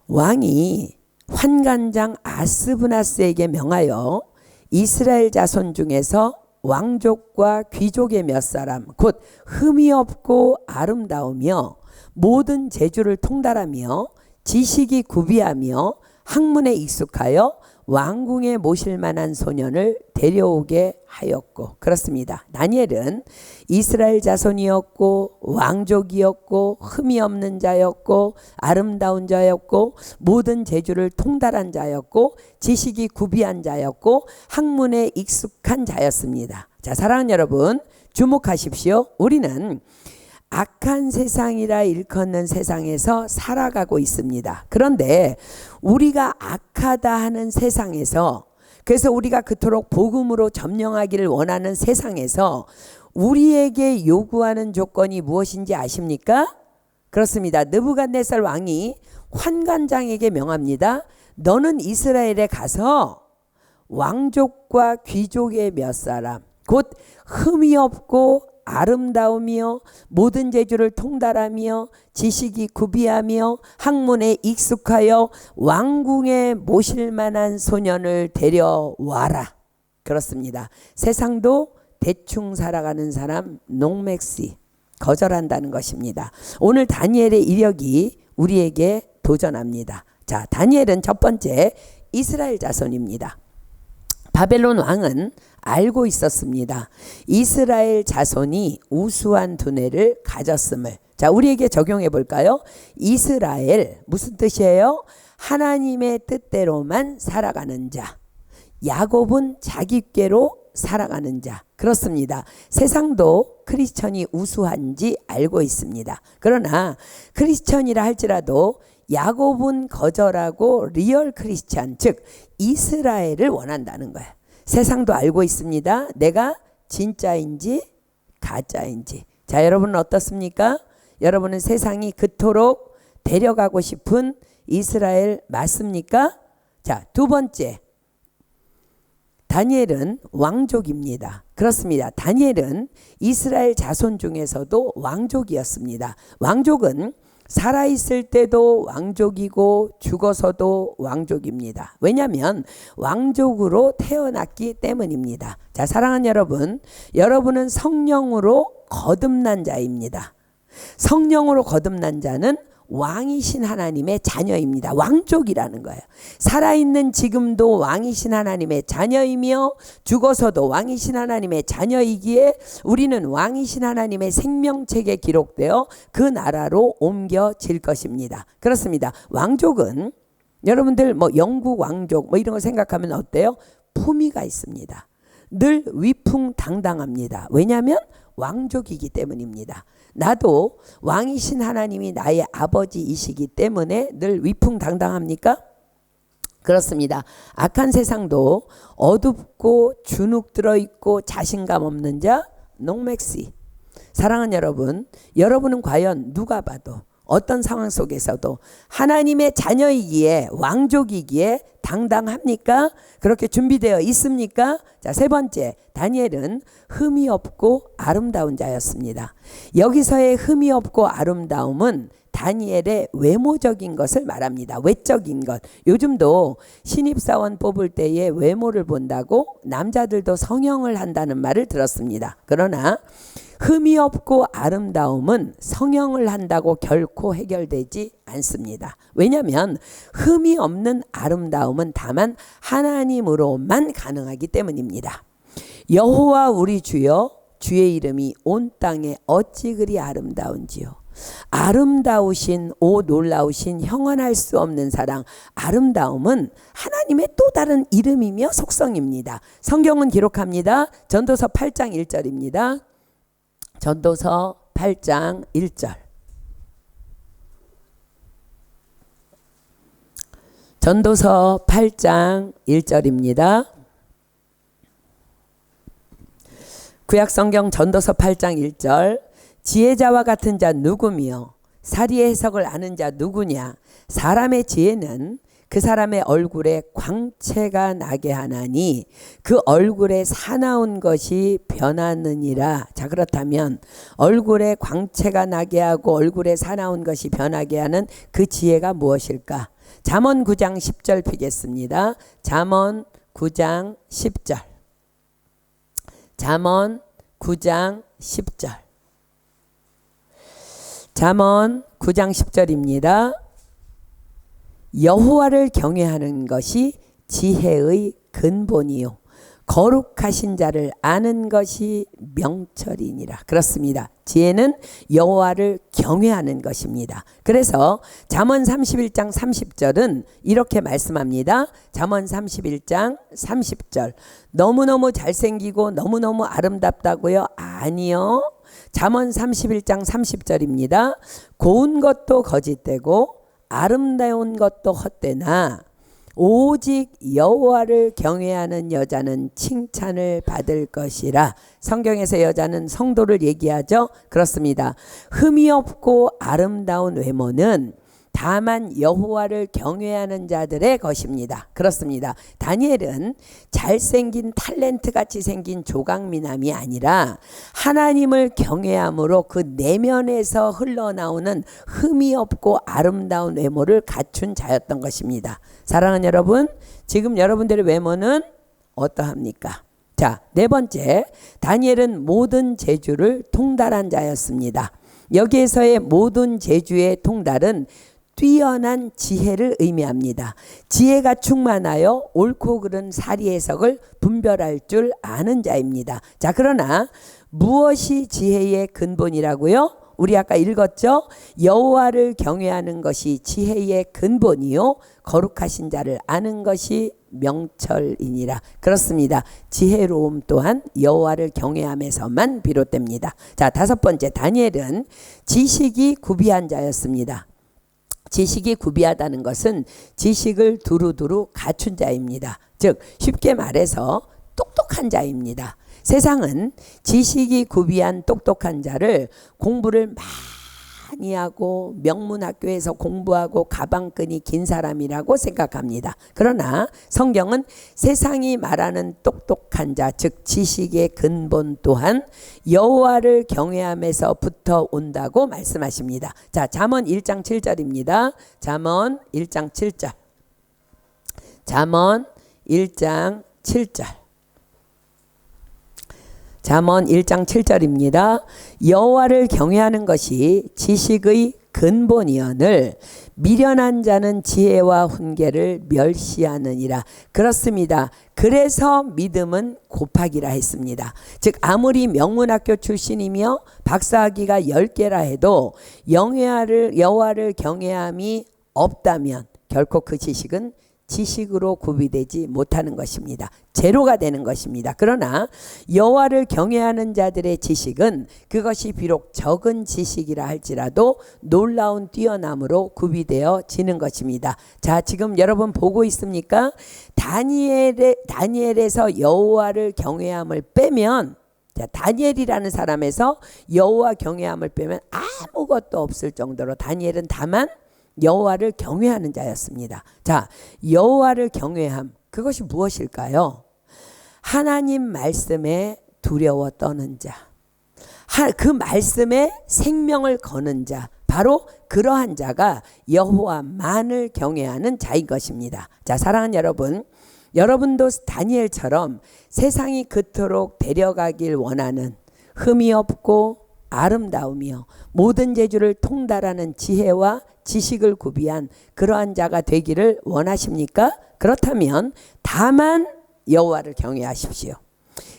왕이 환관장 아스브나스에게 명하여 이스라엘 자손 중에서 왕족과 귀족의 몇 사람, 곧 흠이 없고 아름다우며 모든 재주를 통달하며 지식이 구비하며 학문에 익숙하여 왕궁에 모실 만한 소년을 데려오게 하였고. 그렇습니다. 다니엘은 이스라엘 자손이었고 왕족이었고 흠이 없는 자였고 아름다운 자였고 모든 재주를 통달한 자였고 지식이 구비한 자였고 학문에 익숙한 자였습니다. 자, 사랑하는 여러분, 주목하십시오. 우리는 악한 세상이라 일컫는 세상에서 살아가고 있습니다. 그런데 우리가 악하다 하는 세상에서, 그래서 우리가 그토록 복음으로 점령하기를 원하는 세상에서 우리에게 요구하는 조건이 무엇인지 아십니까? 그렇습니다. 느부갓네살 왕이 환관장에게 명합니다. 너는 이스라엘에 가서 왕족과 귀족의 몇 사람, 곧 흠이 없고 아름다우며 모든 재주를 통달하며 지식이 구비하며 학문에 익숙하여 왕궁에 모실 만한 소년을 데려와라. 그렇습니다. 세상도 대충 살아가는 사람 농맥시 거절한다는 것입니다. 오늘 다니엘의 이력이 우리에게 도전합니다. 자, 다니엘은 첫 번째 이스라엘 자손입니다. 바벨론 왕은 알고 있었습니다. 이스라엘 자손이 우수한 두뇌를 가졌음을. 자, 우리에게 적용해 볼까요? 이스라엘 무슨 뜻이에요? 하나님의 뜻대로만 살아가는 자. 야곱은 자기께로 살아가는 자. 그렇습니다. 세상도 크리스천이 우수한지 알고 있습니다. 그러나 크리스천이라 할지라도 야곱은 거절하고 리얼 크리스찬, 즉 이스라엘을 원한다는 거예요. 세상도 알고 있습니다. 내가 진짜인지 가짜인지. 자, 여러분은 어떻습니까? 여러분은 세상이 그토록 데려가고 싶은 이스라엘 맞습니까? 자, 두 번째, 다니엘은 왕족입니다. 그렇습니다. 다니엘은 이스라엘 자손 중에서도 왕족이었습니다. 왕족은 살아있을 때도 왕족이고 죽어서도 왕족입니다. 왜냐하면 왕족으로 태어났기 때문입니다. 자, 사랑하는 여러분, 여러분은 성령으로 거듭난 자입니다. 성령으로 거듭난 자는 왕이신 하나님의 자녀입니다. 왕족이라는 거예요. 살아있는 지금도 왕이신 하나님의 자녀이며 죽어서도 왕이신 하나님의 자녀이기에 우리는 왕이신 하나님의 생명책에 기록되어 그 나라로 옮겨질 것입니다. 그렇습니다. 왕족은 여러분들 뭐 영국 왕족 뭐 이런 거 생각하면 어때요? 품위가 있습니다. 늘 위풍당당합니다. 왜냐하면 왕족이기 때문입니다. 나도 왕이신 하나님이 나의 아버지이시기 때문에 늘 위풍당당합니까? 그렇습니다. 악한 세상도 어둡고 주눅 들어있고 자신감 없는 자 농맥시. 사랑하는 여러분, 여러분은 과연 누가 봐도 어떤 상황 속에서도 하나님의 자녀이기에 왕족이기에 당당합니까? 그렇게 준비되어 있습니까? 자, 세 번째, 다니엘은 흠이 없고 아름다운 자였습니다. 여기서의 흠이 없고 아름다움은 다니엘의 외모적인 것을 말합니다. 외적인 것. 요즘도 신입사원 뽑을 때에 외모를 본다고 남자들도 성형을 한다는 말을 들었습니다. 그러나 흠이 없고 아름다움은 성형을 한다고 결코 해결되지 않습니다. 왜냐하면 흠이 없는 아름다움은 다만 하나님으로만 가능하기 때문입니다. 여호와 우리 주여, 주의 이름이 온 땅에 어찌 그리 아름다운지요. 아름다우신 오 놀라우신 형언할 수 없는 사랑. 아름다움은 하나님의 또 다른 이름이며 속성입니다. 성경은 기록합니다. 전도서 8장 1절입니다. 전도서 8장 1절. 전도서 8장 1절입니다. 구약성경 전도서 8장 1절. 지혜자와 같은 자 누구며 사리의 해석을 아는 자 누구냐. 사람의 지혜는 그 사람의 얼굴에 광채가 나게 하나니 그 얼굴에 사나운 것이 변하느니라. 자, 그렇다면 얼굴에 광채가 나게 하고 얼굴에 사나운 것이 변하게 하는 그 지혜가 무엇일까? 잠언 9장 10절 피겠습니다. 잠언 9장 10절. 잠언 9장 10절. 잠언 9장 10절입니다. 여호와를 경외하는 것이 지혜의 근본이요 거룩하신 자를 아는 것이 명철이니라. 그렇습니다. 지혜는 여호와를 경외하는 것입니다. 그래서 잠언 31장 30절은 이렇게 말씀합니다. 잠언 31장 30절. 너무너무 잘생기고 너무너무 아름답다고요? 아니요. 잠언 31장 30절입니다. 고운 것도 거짓되고 아름다운 것도 헛되나 오직 여호와를 경외하는 여자는 칭찬을 받을 것이라. 성경에서 여자는 성도를 얘기하죠. 그렇습니다. 흠이 없고 아름다운 외모는 다만 여호와를 경외하는 자들의 것입니다. 그렇습니다. 다니엘은 잘생긴 탤런트같이 생긴 조각미남이 아니라 하나님을 경외함으로 그 내면에서 흘러나오는 흠이 없고 아름다운 외모를 갖춘 자였던 것입니다. 사랑하는 여러분, 지금 여러분들의 외모는 어떠합니까? 자, 네 번째, 다니엘은 모든 재주를 통달한 자였습니다. 여기에서의 모든 재주의 통달은 뛰어난 지혜를 의미합니다. 지혜가 충만하여 옳고 그른 사리 해석을 분별할 줄 아는 자입니다. 자, 그러나 무엇이 지혜의 근본이라고요? 우리 아까 읽었죠? 여호와를 경외하는 것이 지혜의 근본이요 거룩하신 자를 아는 것이 명철이니라. 그렇습니다. 지혜로움 또한 여호와를 경외함에서만 비롯됩니다. 자, 다섯 번째, 다니엘은 지식이 구비한 자였습니다. 지식이 구비하다는 것은 지식을 두루두루 갖춘 자입니다. 즉 쉽게 말해서 똑똑한 자입니다. 세상은 지식이 구비한 똑똑한 자를 공부를 많이 하고 명문학교에서 공부하고 가방끈이 긴 사람이라고 생각합니다. 그러나 성경은 세상이 말하는 똑똑한 자, 즉 지식의 근본 또한 여호와를 경외함에서부터 온다고 말씀하십니다. 자, 잠언 1장 7절입니다. 잠언 1장 7절. 잠언 1장 7절. 잠언 1장 7절입니다. 여호와를 경외하는 것이 지식의 근본이언을 미련한 자는 지혜와 훈계를 멸시하느니라. 그렇습니다. 그래서 믿음은 곱하기라 했습니다. 즉 아무리 명문학교 출신이며 박사학위가 10개라 해도 여호와를 경외함이 없다면 결코 그 지식은 지식으로 구비되지 못하는 것입니다. 제로가 되는 것입니다. 그러나 여호와를 경외하는 자들의 지식은 그것이 비록 적은 지식이라 할지라도 놀라운 뛰어남으로 구비되어지는 것입니다. 자, 지금 여러분 보고 있습니까? 다니엘에서 여호와를 경외함을 빼면, 자, 다니엘이라는 사람에서 여호와 경외함을 빼면 아무것도 없을 정도로 다니엘은 다만 여호와를 경외하는 자였습니다. 자, 여호와를 경외함, 그것이 무엇일까요? 하나님 말씀에 두려워 떠는 자, 그 말씀에 생명을 거는 자, 바로 그러한 자가 여호와만을 경외하는 자인 것입니다. 자, 사랑하는 여러분, 여러분도 다니엘처럼 세상이 그토록 데려가길 원하는 흠이 없고 아름다우며 모든 재주를 통달하는 지혜와 지식을 구비한 그러한 자가 되기를 원하십니까? 그렇다면 다만 여호와를 경외하십시오.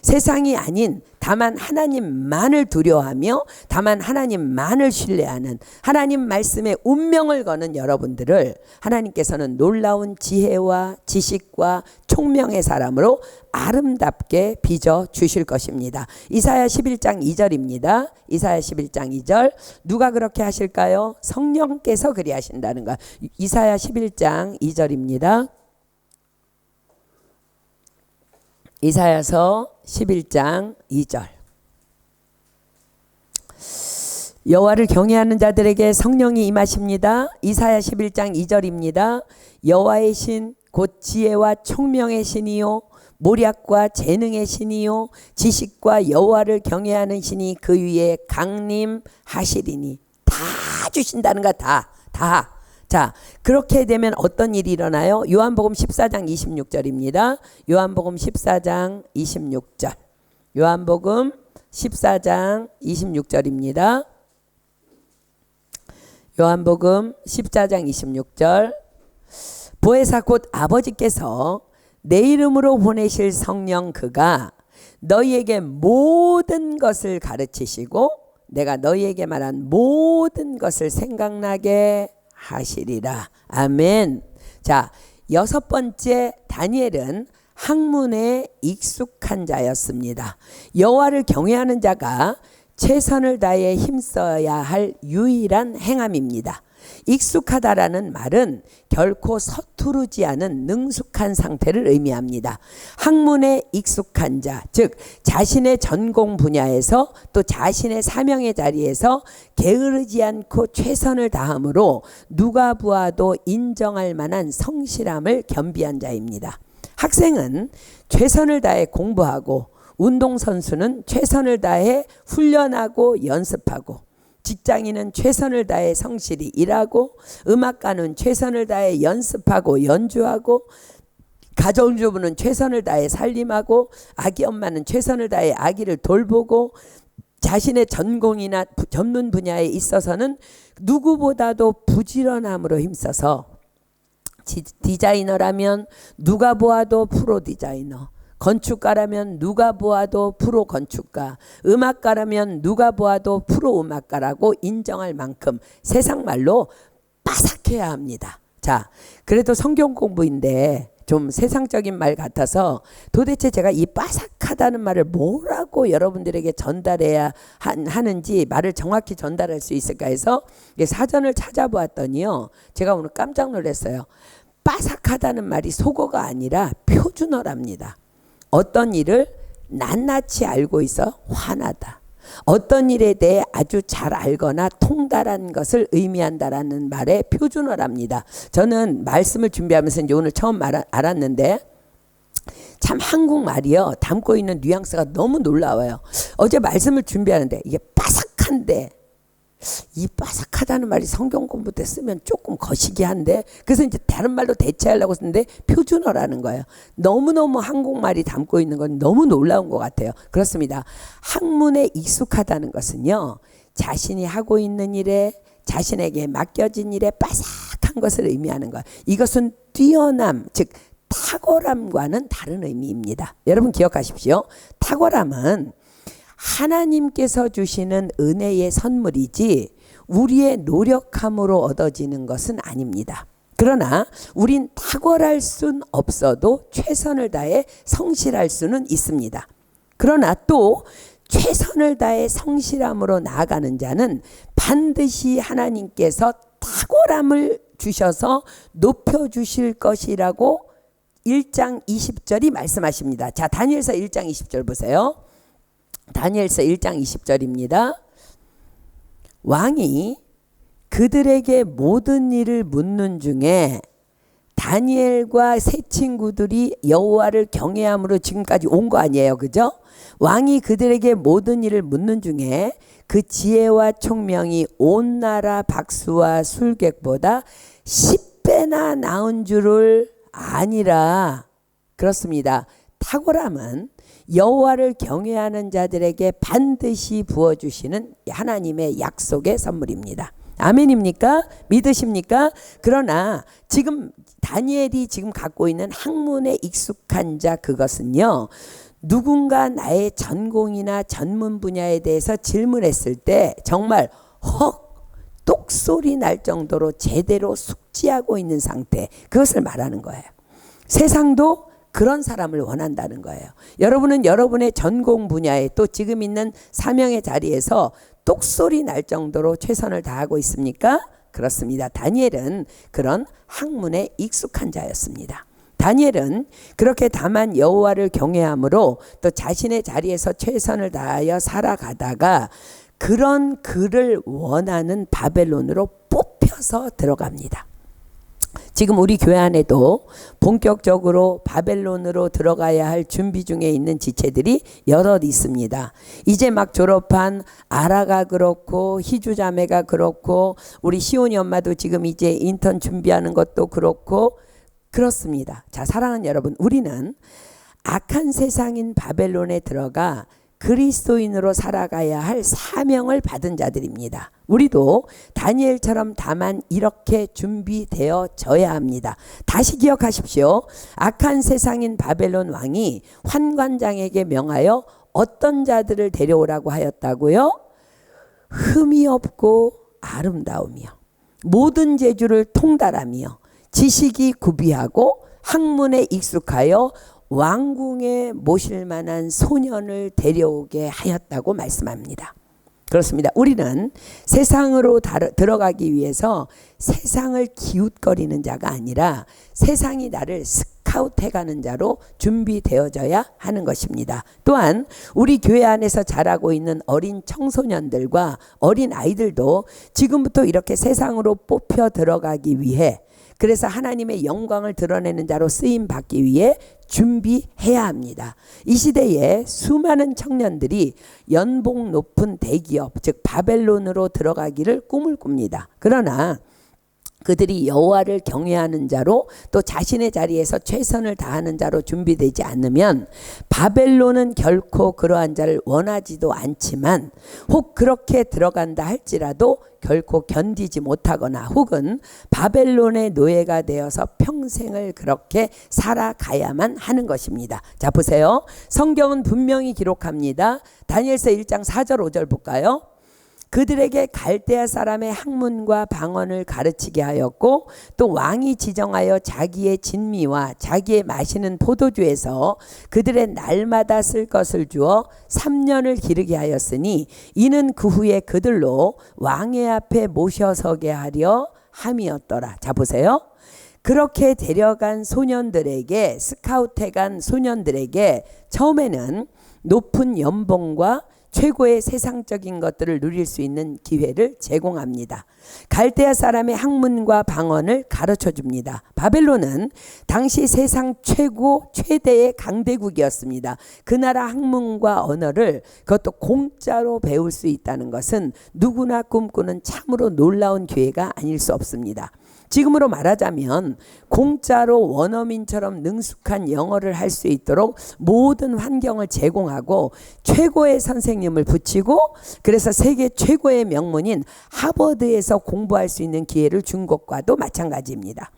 세상이 아닌 다만 하나님만을 두려워하며 다만 하나님만을 신뢰하는, 하나님 말씀에 운명을 거는 여러분들을 하나님께서는 놀라운 지혜와 지식과 총명의 사람으로 아름답게 빚어 주실 것입니다. 이사야 11장 2절입니다. 이사야 11장 2절, 누가 그렇게 하실까요? 성령께서 그리하신다는 것. 이사야 11장 2절입니다. 이사야서 11장 2절. 여호와를 경외하는 자들에게 성령이 임하십니다. 이사야 11장 2절입니다. 여호와의 신 곧 지혜와 총명의 신이요 모략과 재능의 신이요 지식과 여호와를 경외하는 신이 그 위에 강림하시리니. 다 주신다는 거, 다. 자, 그렇게 되면 어떤 일이 일어나요? 요한복음 14장 26절입니다. 요한복음 14장 26절. 요한복음 14장 26절입니다. 요한복음 14장 26절. 보혜사 곧 아버지께서 내 이름으로 보내실 성령 그가 너희에게 모든 것을 가르치시고 내가 너희에게 말한 모든 것을 생각나게 하시리라. 아멘. 자, 여섯 번째, 다니엘은 학문에 익숙한 자였습니다. 여호와를 경외하는 자가 최선을 다해 힘써야 할 유일한 행함입니다. 익숙하다라는 말은 결코 서투르지 않은 능숙한 상태를 의미합니다. 학문에 익숙한 자, 즉 자신의 전공 분야에서 또 자신의 사명의 자리에서 게으르지 않고 최선을 다함으로 누가 보아도 인정할 만한 성실함을 겸비한 자입니다. 학생은 최선을 다해 공부하고, 운동선수는 최선을 다해 훈련하고 연습하고, 직장인은 최선을 다해 성실히 일하고, 음악가는 최선을 다해 연습하고 연주하고, 가정주부는 최선을 다해 살림하고, 아기 엄마는 최선을 다해 아기를 돌보고, 자신의 전공이나 전문 분야에 있어서는 누구보다도 부지런함으로 힘써서, 디자이너라면 누가 보아도 프로 디자이너, 건축가라면 누가 보아도 프로 건축가, 음악가라면 누가 보아도 프로 음악가라고 인정할 만큼 세상 말로 빠삭해야 합니다. 자, 그래도 성경 공부인데 좀 세상적인 말 같아서 도대체 제가 이 빠삭하다는 말을 뭐라고 여러분들에게 전달해야 하는지 말을 정확히 전달할 수 있을까 해서 사전을 찾아보았더니요, 제가 오늘 깜짝 놀랐어요. 빠삭하다는 말이 속어가 아니라 표준어랍니다. 어떤 일을 낱낱이 알고 있어 화나다, 어떤 일에 대해 아주 잘 알거나 통달한 것을 의미한다라는 말의 표준어랍니다. 저는 말씀을 준비하면서 이제 오늘 처음 알았는데 참 한국말이요, 담고 있는 뉘앙스가 너무 놀라워요. 어제 말씀을 준비하는데 이게 빠삭한데, 이 빠삭하다는 말이 성경 공부 때 쓰면 조금 거시기한데, 그래서 이제 다른 말로 대체하려고 쓰는데 표준어라는 거예요. 너무너무 한국말이 담고 있는 건 너무 놀라운 것 같아요. 그렇습니다. 학문에 익숙하다는 것은요, 자신이 하고 있는 일에, 자신에게 맡겨진 일에 빠삭한 것을 의미하는 거예요. 이것은 뛰어남, 즉 탁월함과는 다른 의미입니다. 여러분 기억하십시오. 탁월함은 하나님께서 주시는 은혜의 선물이지 우리의 노력함으로 얻어지는 것은 아닙니다. 그러나 우린 탁월할 순 없어도 최선을 다해 성실할 수는 있습니다. 그러나 또 최선을 다해 성실함으로 나아가는 자는 반드시 하나님께서 탁월함을 주셔서 높여주실 것이라고 1장 20절이 말씀하십니다. 자, 다니엘서 1장 20절 보세요. 다니엘서 1장 20절입니다. 왕이 그들에게 모든 일을 묻는 중에 다니엘과 세 친구들이 여호와를 경외함으로 지금까지 온 거 아니에요, 그죠? 왕이 그들에게 모든 일을 묻는 중에 그 지혜와 총명이 온 나라 박수와 술객보다 10배나 나은 줄을 아니라. 그렇습니다. 탁월함은 여호와를 경외하는 자들에게 반드시 부어주시는 하나님의 약속의 선물입니다. 아멘입니까? 믿으십니까? 그러나 지금 다니엘이 지금 갖고 있는 학문에 익숙한 자, 그것은요, 누군가 나의 전공이나 전문 분야에 대해서 질문했을 때 정말 똑소리 날 정도로 제대로 숙지하고 있는 상태, 그것을 말하는 거예요. 세상도 그런 사람을 원한다는 거예요. 여러분은 여러분의 전공 분야에 또 지금 있는 사명의 자리에서 똑소리 날 정도로 최선을 다하고 있습니까? 그렇습니다. 다니엘은 그런 학문에 익숙한 자였습니다. 다니엘은 그렇게 다만 여호와를 경외함으로 또 자신의 자리에서 최선을 다하여 살아가다가 그런 그를 원하는 바벨론으로 뽑혀서 들어갑니다. 지금 우리 교회 안에도 본격적으로 바벨론으로 들어가야 할 준비 중에 있는 지체들이 여럿 있습니다. 이제 막 졸업한 아라가 그렇고 희주자매가 그렇고 우리 시온이 엄마도 지금 이제 인턴 준비하는 것도 그렇고 그렇습니다. 자, 사랑하는 여러분, 우리는 악한 세상인 바벨론에 들어가 그리스도인으로 살아가야 할 사명을 받은 자들입니다. 우리도 다니엘처럼 다만 이렇게 준비되어져야 합니다. 다시 기억하십시오. 악한 세상인 바벨론 왕이 환관장에게 명하여 어떤 자들을 데려오라고 하였다고요? 흠이 없고 아름다우며 모든 재주를 통달하며 지식이 구비하고 학문에 익숙하여 왕궁에 모실 만한 소년을 데려오게 하였다고 말씀합니다. 그렇습니다. 우리는 세상으로 들어가기 위해서 세상을 기웃거리는 자가 아니라 세상이 나를 스카웃해가는 자로 준비되어져야 하는 것입니다. 또한 우리 교회 안에서 자라고 있는 어린 청소년들과 어린 아이들도 지금부터 이렇게 세상으로 뽑혀 들어가기 위해, 그래서 하나님의 영광을 드러내는 자로 쓰임 받기 위해 준비해야 합니다. 이 시대에 수많은 청년들이 연봉 높은 대기업, 즉 바벨론으로 들어가기를 꿈을 꿉니다. 그러나 그들이 여호와를 경외하는 자로 또 자신의 자리에서 최선을 다하는 자로 준비되지 않으면 바벨론은 결코 그러한 자를 원하지도 않지만, 혹 그렇게 들어간다 할지라도 결코 견디지 못하거나 혹은 바벨론의 노예가 되어서 평생을 그렇게 살아가야만 하는 것입니다. 자, 보세요. 성경은 분명히 기록합니다. 다니엘서 1장 4절 5절 볼까요? 그들에게 갈대아 사람의 학문과 방언을 가르치게 하였고 또 왕이 지정하여 자기의 진미와 자기의 마시는 포도주에서 그들의 날마다 쓸 것을 주어 3년을 기르게 하였으니 이는 그 후에 그들로 왕의 앞에 모셔서게 하려 함이었더라. 자, 보세요. 그렇게 데려간 소년들에게, 스카우트해간 소년들에게 처음에는 높은 연봉과 최고의 세상적인 것들을 누릴 수 있는 기회를 제공합니다. 갈대아 사람의 학문과 방언을 가르쳐 줍니다. 바벨론은 당시 세상 최대의 강대국이었습니다. 그 나라 학문과 언어를 그것도 공짜로 배울 수 있다는 것은 누구나 꿈꾸는 참으로 놀라운 기회가 아닐 수 없습니다. 지금으로 말하자면 공짜로 원어민처럼 능숙한 영어를 할 수 있도록 모든 환경을 제공하고 최고의 선생님을 붙이고 그래서 세계 최고의 명문인 하버드에서 공부할 수 있는 기회를 준 것과도 마찬가지입니다.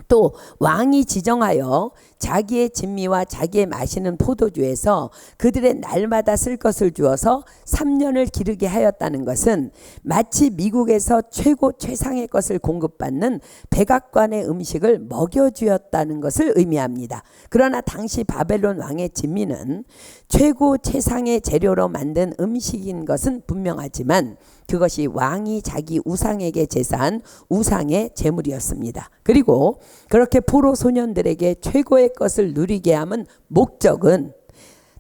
또 왕이 지정하여 자기의 진미와 자기의 마시는 포도주에서 그들의 날마다 쓸 것을 주어서 3년을 기르게 하였다는 것은 마치 미국에서 최고 최상의 것을 공급받는 백악관의 음식을 먹여주었다는 것을 의미합니다. 그러나 당시 바벨론 왕의 진미는 최고 최상의 재료로 만든 음식인 것은 분명하지만 그것이 왕이 자기 우상에게 제사한 우상의 제물이었습니다. 그리고 그렇게 포로 소년들에게 최고의 것을 누리게 함은 목적은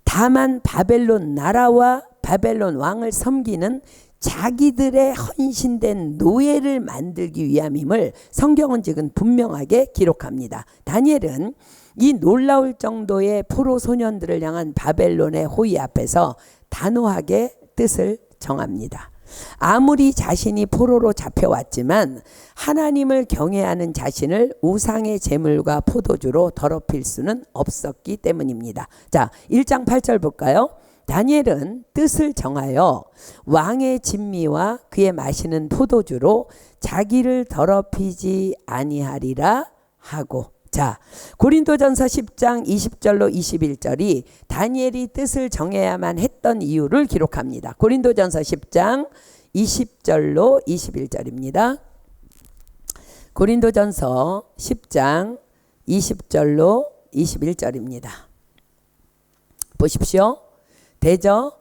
다만 바벨론 나라와 바벨론 왕을 섬기는 자기들의 헌신된 노예를 만들기 위함임을 성경은 지금 분명하게 기록합니다. 다니엘은 이 놀라울 정도의 포로 소년들을 향한 바벨론의 호의 앞에서 단호하게 뜻을 정합니다. 아무리 자신이 포로로 잡혀왔지만 하나님을 경외하는 자신을 우상의 제물과 포도주로 더럽힐 수는 없었기 때문입니다. 자, 1장 8절 볼까요? 다니엘은 뜻을 정하여 왕의 진미와 그의 마시는 포도주로 자기를 더럽히지 아니하리라 하고, 자, 고린도전서 10장 20절로 21절이 다니엘이 뜻을 정해야만 했던 이유를 기록합니다. 고린도전서 10장 20절로 21절입니다. 고린도전서 10장 20절로 21절입니다. 보십시오. 대저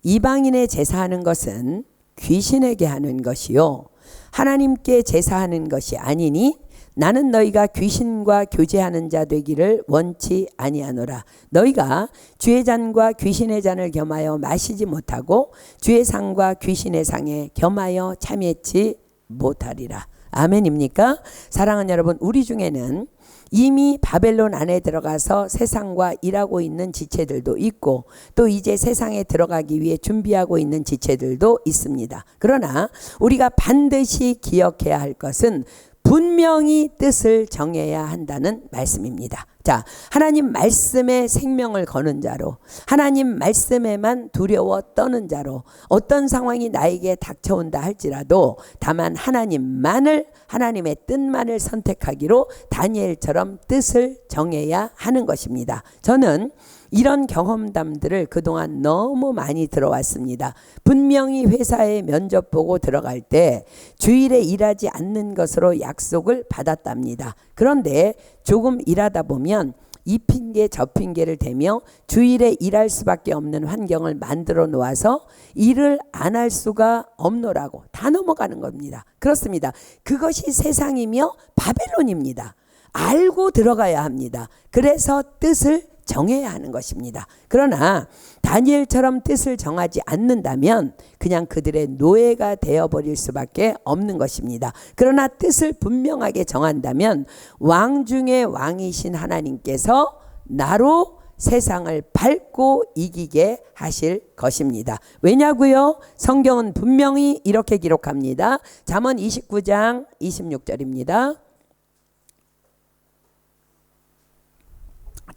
이방인의 제사하는 것은 귀신에게 하는 것이요 하나님께 제사하는 것이 아니니 나는 너희가 귀신과 교제하는 자 되기를 원치 아니하노라. 너희가 주의 잔과 귀신의 잔을 겸하여 마시지 못하고 주의 상과 귀신의 상에 겸하여 참여치 못하리라. 아멘입니까? 사랑하는 여러분, 우리 중에는 이미 바벨론 안에 들어가서 세상과 일하고 있는 지체들도 있고 또 이제 세상에 들어가기 위해 준비하고 있는 지체들도 있습니다. 그러나 우리가 반드시 기억해야 할 것은 분명히 뜻을 정해야 한다는 말씀입니다. 자, 하나님 말씀에 생명을 거는 자로, 하나님 말씀에만 두려워 떠는 자로 어떤 상황이 나에게 닥쳐온다 할지라도 다만 하나님만을, 하나님의 뜻만을 선택하기로 다니엘처럼 뜻을 정해야 하는 것입니다. 저는 이런 경험담들을 그동안 너무 많이 들어왔습니다. 분명히 회사에 면접 보고 들어갈 때 주일에 일하지 않는 것으로 약속을 받았답니다. 그런데 조금 일하다 보면 이 핑계 저 핑계를 대며 주일에 일할 수밖에 없는 환경을 만들어 놓아서 일을 안 할 수가 없노라고 다 넘어가는 겁니다. 그렇습니다. 그것이 세상이며 바벨론입니다. 알고 들어가야 합니다. 그래서 뜻을 정해야 하는 것입니다. 그러나 다니엘처럼 뜻을 정하지 않는다면 그냥 그들의 노예가 되어버릴 수밖에 없는 것입니다. 그러나 뜻을 분명하게 정한다면 왕 중에 왕이신 하나님께서 나로 세상을 밟고 이기게 하실 것입니다. 왜냐고요? 성경은 분명히 이렇게 기록합니다. 잠언 29장 26절입니다.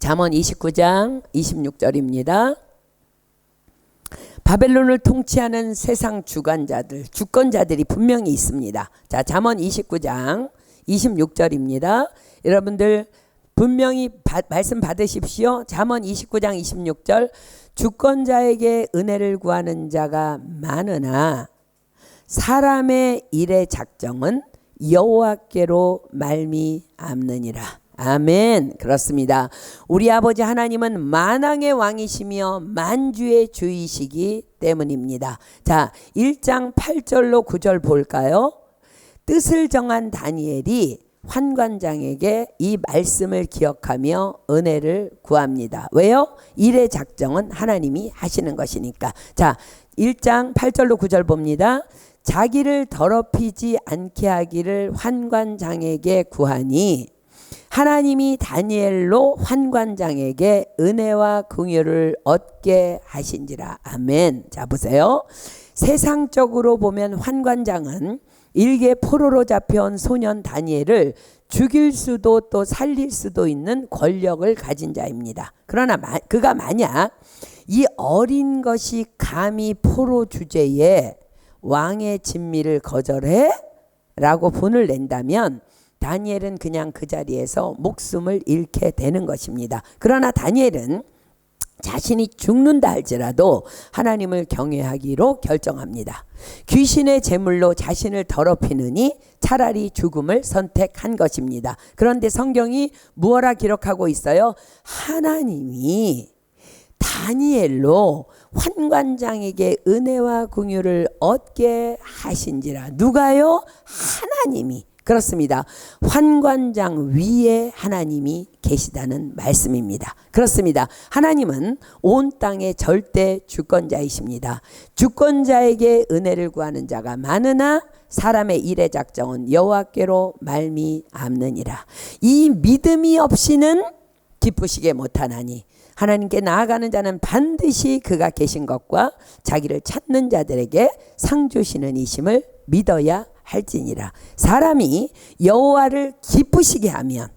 잠언 29장 26절입니다. 바벨론을 통치하는 세상 주관자들, 주권자들이 분명히 있습니다. 자, 잠언 29장 26절입니다. 여러분들 분명히 말씀 받으십시오. 잠언 29장 26절, 주권자에게 은혜를 구하는 자가 많으나 사람의 일의 작정은 여호와께로 말미암느니라. 아멘. 그렇습니다. 우리 아버지 하나님은 만왕의 왕이시며 만주의 주이시기 때문입니다. 자, 1장 8절로 9절 볼까요? 뜻을 정한 다니엘이 환관장에게 이 말씀을 기억하며 은혜를 구합니다. 왜요? 일의 작정은 하나님이 하시는 것이니까. 자, 1장 8절로 9절 봅니다. 자기를 더럽히지 않게 하기를 환관장에게 구하니 하나님이 다니엘로 환관장에게 은혜와 긍휼을 얻게 하신지라. 아멘. 자, 보세요. 세상적으로 보면 환관장은 일개 포로로 잡혀온 소년 다니엘을 죽일 수도 또 살릴 수도 있는 권력을 가진 자입니다. 그러나 그가 만약 이 어린 것이 감히 포로 주제에 왕의 진미를 거절해? 라고 분을 낸다면 다니엘은 그냥 그 자리에서 목숨을 잃게 되는 것입니다. 그러나 다니엘은 자신이 죽는다 할지라도 하나님을 경외하기로 결정합니다. 귀신의 제물로 자신을 더럽히느니 차라리 죽음을 선택한 것입니다. 그런데 성경이 무엇라 기록하고 있어요? 하나님이 다니엘로 환관장에게 은혜와 긍휼을 얻게 하신지라. 누가요? 하나님이. 그렇습니다. 환관장 위에 하나님이 계시다는 말씀입니다. 그렇습니다. 하나님은 온 땅의 절대 주권자이십니다. 주권자에게 은혜를 구하는 자가 많으나 사람의 일의 작정은 여호와께로 말미암느니라. 이 믿음이 없이는 기쁘시게 못하나니 하나님께 나아가는 자는 반드시 그가 계신 것과 자기를 찾는 자들에게 상 주시는 이심을 믿어야 할지니라. 사람이 여호와를 기쁘시게 하면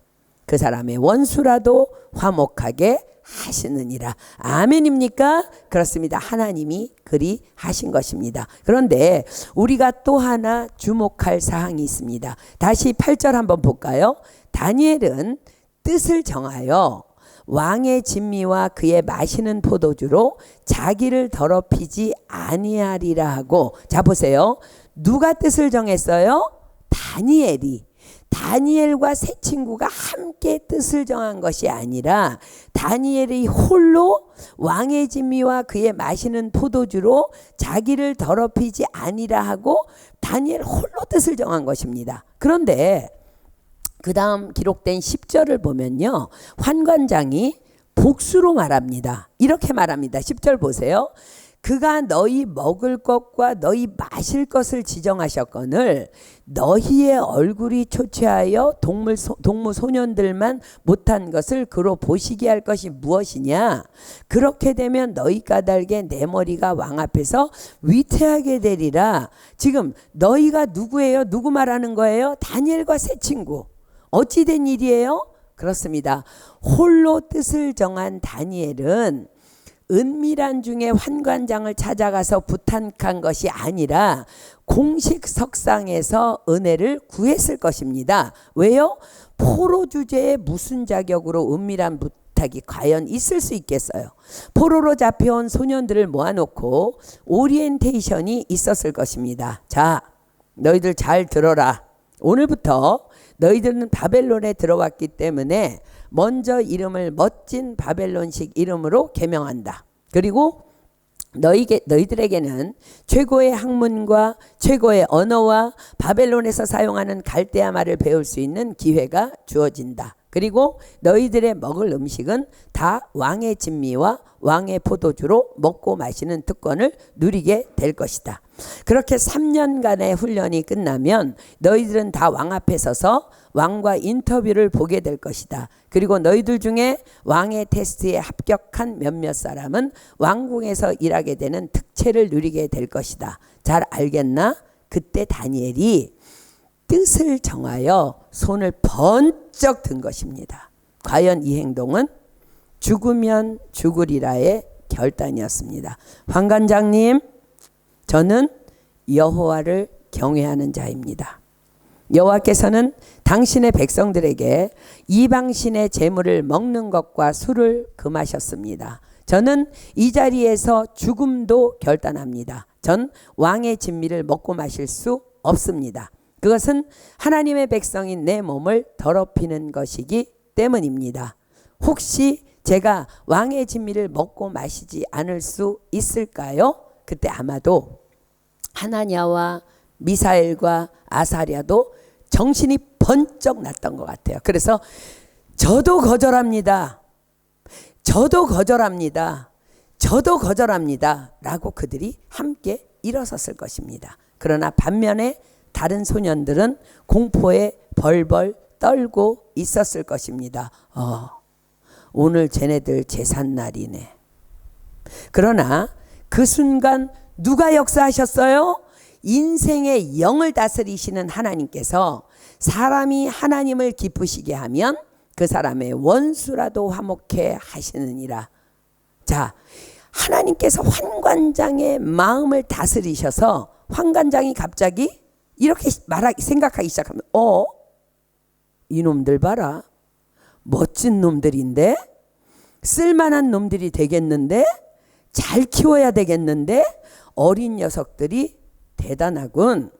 그 사람의 원수라도 화목하게 하시느니라. 아멘입니까? 그렇습니다. 하나님이 그리 하신 것입니다. 그런데 우리가 또 하나 주목할 사항이 있습니다. 다시 8절 한번 볼까요? 다니엘은 뜻을 정하여 왕의 진미와 그의 마시는 포도주로 자기를 더럽히지 아니하리라 하고, 자 보세요. 누가 뜻을 정했어요? 다니엘이. 다니엘과 세 친구가 함께 뜻을 정한 것이 아니라 다니엘이 홀로 왕의 진미와 그의 마시는 포도주로 자기를 더럽히지 아니라 하고 다니엘 홀로 뜻을 정한 것입니다. 그런데 그 다음 기록된 10절을 보면요, 환관장이 복수로 말합니다. 이렇게 말합니다. 10절 보세요. 그가 너희 먹을 것과 너희 마실 것을 지정하셨거늘 너희의 얼굴이 초췌하여 동무 소년들만 못한 것을 그로 보시게 할 것이 무엇이냐. 그렇게 되면 너희 까닭에 내 머리가 왕 앞에서 위태하게 되리라. 지금 너희가 누구예요? 누구 말하는 거예요? 다니엘과 세 친구. 어찌 된 일이에요? 그렇습니다. 홀로 뜻을 정한 다니엘은 은밀한 중에 환관장을 찾아가서 부탁한 것이 아니라 공식 석상에서 은혜를 구했을 것입니다. 왜요? 포로 주제에 무슨 자격으로 은밀한 부탁이 과연 있을 수 있겠어요? 포로로 잡혀온 소년들을 모아놓고 오리엔테이션이 있었을 것입니다. 자, 너희들 잘 들어라. 오늘부터 너희들은 바벨론에 들어왔기 때문에 먼저 이름을 멋진 바벨론식 이름으로 개명한다. 그리고 너희들에게는 최고의 학문과 최고의 언어와 바벨론에서 사용하는 갈대아 말을 배울 수 있는 기회가 주어진다. 그리고 너희들의 먹을 음식은 다 왕의 진미와 왕의 포도주로 먹고 마시는 특권을 누리게 될 것이다. 그렇게 3년간의 훈련이 끝나면 너희들은 다 왕 앞에 서서 왕과 인터뷰를 보게 될 것이다. 그리고 너희들 중에 왕의 테스트에 합격한 몇몇 사람은 왕궁에서 일하게 되는 특채를 누리게 될 것이다. 잘 알겠나? 그때 다니엘이 뜻을 정하여 손을 번쩍 든 것입니다. 과연 이 행동은 죽으면 죽으리라의 결단이었습니다. 환관장님, 저는 여호와를 경외하는 자입니다. 여호와께서는 당신의 백성들에게 이방신의 제물을 먹는 것과 술을 금하셨습니다. 저는 이 자리에서 죽음도 결단합니다. 전 왕의 진미를 먹고 마실 수 없습니다. 그것은 하나님의 백성인 내 몸을 더럽히는 것이기 때문입니다. 혹시 제가 왕의 진미를 먹고 마시지 않을 수 있을까요? 그때 아마도 하나냐와 미사엘과 아사랴도 정신이 번쩍 났던 것 같아요. 그래서 저도 거절합니다. 저도 거절합니다. 저도 거절합니다. 라고 그들이 함께 일어섰을 것입니다. 그러나 반면에 다른 소년들은 공포에 벌벌 떨고 있었을 것입니다. 오늘 쟤네들 제삿날이네. 그러나 그 순간 누가 역사하셨어요? 인생의 영을 다스리시는 하나님께서 사람이 하나님을 기쁘시게 하면 그 사람의 원수라도 화목해 하시느니라. 자, 하나님께서 환관장의 마음을 다스리셔서 환관장이 갑자기 이렇게 생각하기 시작하면 이놈들 봐라. 멋진 놈들인데? 쓸만한 놈들이 되겠는데? 잘 키워야 되겠는데? 어린 녀석들이 대단하군.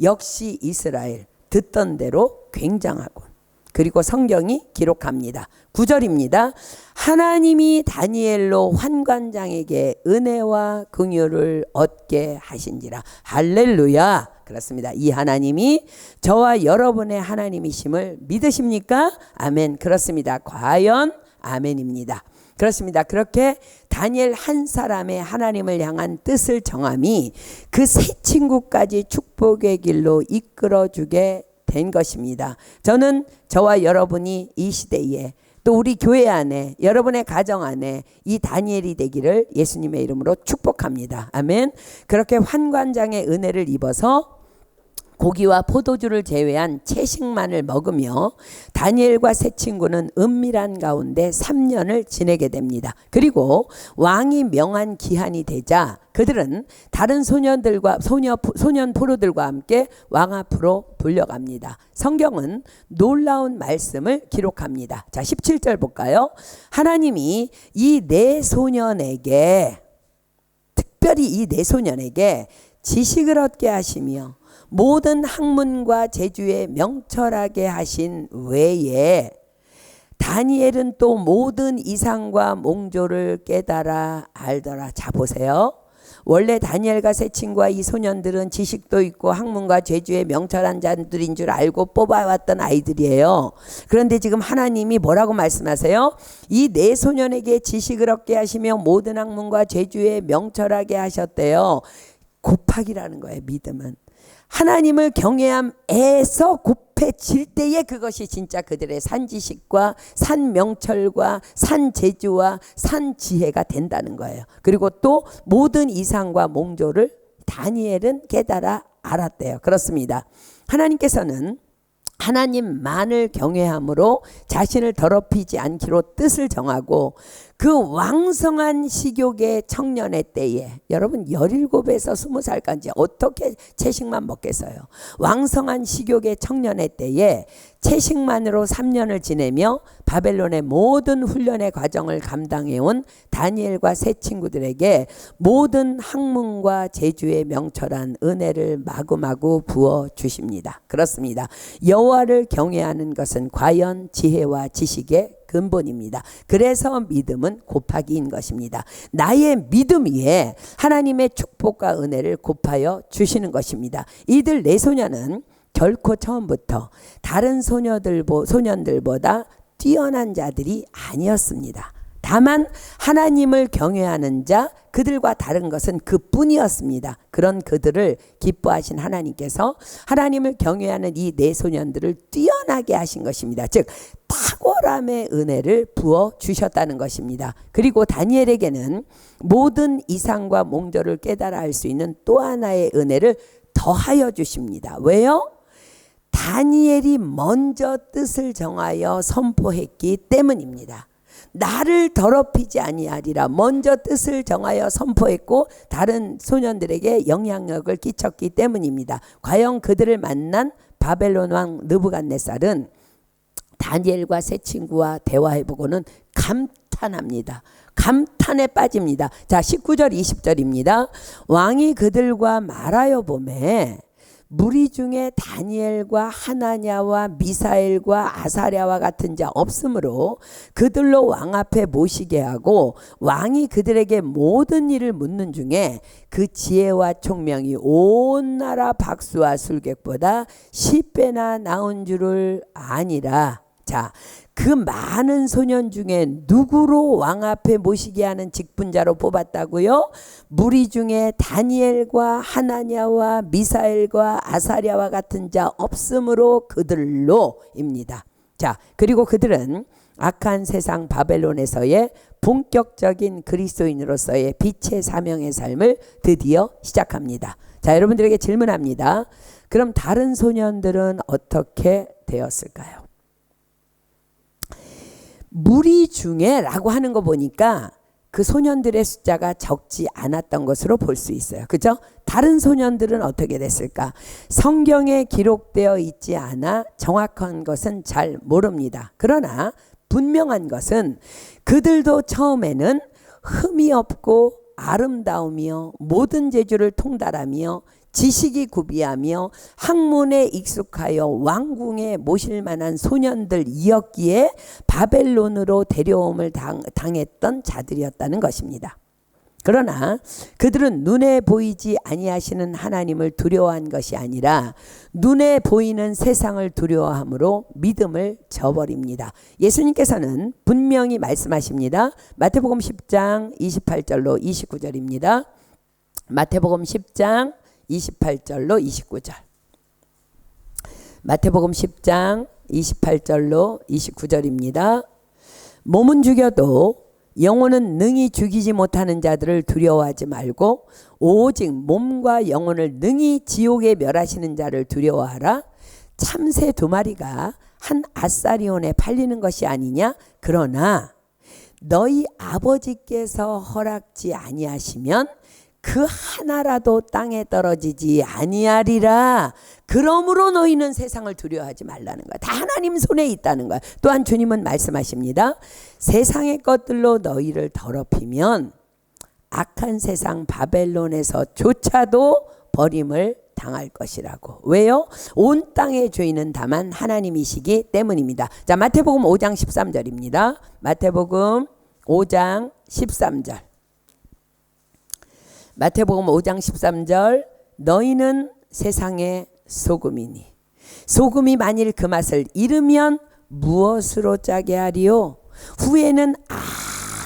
역시 이스라엘 듣던 대로 굉장하군. 그리고 성경이 기록합니다. 9절입니다. 하나님이 다니엘로 환관장에게 은혜와 긍휼을 얻게 하신지라. 할렐루야. 그렇습니다. 이 하나님이 저와 여러분의 하나님이심을 믿으십니까? 아멘. 그렇습니다. 과연 아멘입니다. 그렇습니다. 그렇게 다니엘 한 사람의 하나님을 향한 뜻을 정함이 그 세 친구까지 축복의 길로 이끌어주게 된 것입니다. 저는 저와 여러분이 이 시대에 또 우리 교회 안에 여러분의 가정 안에 이 다니엘이 되기를 예수님의 이름으로 축복합니다. 아멘. 그렇게 환관장의 은혜를 입어서 고기와 포도주를 제외한 채식만을 먹으며 다니엘과 세 친구는 은밀한 가운데 3년을 지내게 됩니다. 그리고 왕이 명한 기한이 되자 그들은 다른 소년들과 소년 포로들과 함께 왕 앞으로 불려갑니다. 성경은 놀라운 말씀을 기록합니다. 자, 17절 볼까요? 하나님이 이 네 소년에게 특별히 이 네 소년에게 지식을 얻게 하시며 모든 학문과 재주에 명철하게 하신 외에 다니엘은 또 모든 이상과 몽조를 깨달아 알더라. 자, 보세요. 원래 다니엘과 세 친구와 이 소년들은 지식도 있고 학문과 재주에 명철한 자들인 줄 알고 뽑아왔던 아이들이에요. 그런데 지금 하나님이 뭐라고 말씀하세요? 이 네 소년에게 지식을 얻게 하시며 모든 학문과 재주에 명철하게 하셨대요. 곱하기라는 거예요. 믿음은 하나님을 경외함에서 곱해질 때에 그것이 진짜 그들의 산지식과 산명철과 산재주와 산지혜가 된다는 거예요. 그리고 또 모든 이상과 몽조를 다니엘은 깨달아 알았대요. 그렇습니다. 하나님께서는 하나님만을 경외함으로 자신을 더럽히지 않기로 뜻을 정하고 그 왕성한 식욕의 청년의 때에 여러분 17에서 20살까지 어떻게 채식만 먹겠어요? 왕성한 식욕의 청년의 때에 채식만으로 3년을 지내며 바벨론의 모든 훈련의 과정을 감당해온 다니엘과 세 친구들에게 모든 학문과 재주에 명철한 은혜를 마구마구 부어주십니다. 그렇습니다. 여호와를 경외하는 것은 과연 지혜와 지식의 근본입니다. 그래서 믿음은 곱하기인 것입니다. 나의 믿음 위에 하나님의 축복과 은혜를 곱하여 주시는 것입니다. 이들 네 소년은 결코 처음부터 다른 소년들보다 뛰어난 자들이 아니었습니다. 다만 하나님을 경외하는 자 그들과 다른 것은 그뿐이었습니다. 그런 그들을 기뻐하신 하나님께서 하나님을 경외하는 이 네 소년들을 뛰어나게 하신 것입니다. 즉 탁월함의 은혜를 부어 주셨다는 것입니다. 그리고 다니엘에게는 모든 이상과 몽조를 깨달아 알 수 있는 또 하나의 은혜를 더하여 주십니다. 왜요? 다니엘이 먼저 뜻을 정하여 선포했기 때문입니다. 나를 더럽히지 아니하리라 먼저 뜻을 정하여 선포했고 다른 소년들에게 영향력을 끼쳤기 때문입니다. 과연 그들을 만난 바벨론 왕 느부갓네살은 다니엘과 세 친구와 대화해보고는 감탄합니다. 감탄에 빠집니다. 자, 19절 20절입니다. 왕이 그들과 말하여 보매 무리 중에 다니엘과 하나냐와 미사엘과 아사랴와 같은 자 없으므로 그들로 왕 앞에 모시게 하고 왕이 그들에게 모든 일을 묻는 중에 그 지혜와 총명이 온 나라 박수와 술객보다 10배나 나은 줄을 아니라. 자, 그 많은 소년 중에 누구로 왕 앞에 모시게 하는 직분자로 뽑았다고요? 무리 중에 다니엘과 하나냐와 미사엘과 아사랴와 같은 자 없으므로 그들로입니다. 자, 그리고 그들은 악한 세상 바벨론에서의 본격적인 그리스도인으로서의 빛의 사명의 삶을 드디어 시작합니다. 자, 여러분들에게 질문합니다. 그럼 다른 소년들은 어떻게 되었을까요? 무리 중에 라고 하는 거 보니까 그 소년들의 숫자가 적지 않았던 것으로 볼 수 있어요. 그죠? 다른 소년들은 어떻게 됐을까? 성경에 기록되어 있지 않아 정확한 것은 잘 모릅니다. 그러나 분명한 것은 그들도 처음에는 흠이 없고 아름다우며 모든 재주를 통달하며 지식이 구비하며 학문에 익숙하여 왕궁에 모실 만한 소년들이었기에 바벨론으로 데려옴을 당했던 자들이었다는 것입니다. 그러나 그들은 눈에 보이지 아니하시는 하나님을 두려워한 것이 아니라 눈에 보이는 세상을 두려워함으로 믿음을 저버립니다. 예수님께서는 분명히 말씀하십니다. 마태복음 10장 28절로 29절입니다. 마태복음 10장 28절로 29절. 마태복음 10장 28절로 29절입니다. 몸은 죽여도 영혼은 능히 죽이지 못하는 자들을 두려워하지 말고 오직 몸과 영혼을 능히 지옥에 멸하시는 자를 두려워하라. 참새 2마리가 한 아사리온에 팔리는 것이 아니냐? 그러나 너희 아버지께서 허락지 아니하시면 그 하나라도 땅에 떨어지지 아니하리라. 그러므로 너희는 세상을 두려워하지 말라는 거야. 다 하나님 손에 있다는 거야. 또한 주님은 말씀하십니다. 세상의 것들로 너희를 더럽히면 악한 세상 바벨론에서조차도 버림을 당할 것이라고. 왜요? 온 땅의 죄인은 다만 하나님이시기 때문입니다. 자, 마태복음 5장 13절입니다. 마태복음 5장 13절. 마태복음 5장 13절. 너희는 세상의 소금이니 소금이 만일 그 맛을 잃으면 무엇으로 짜게 하리요? 후에는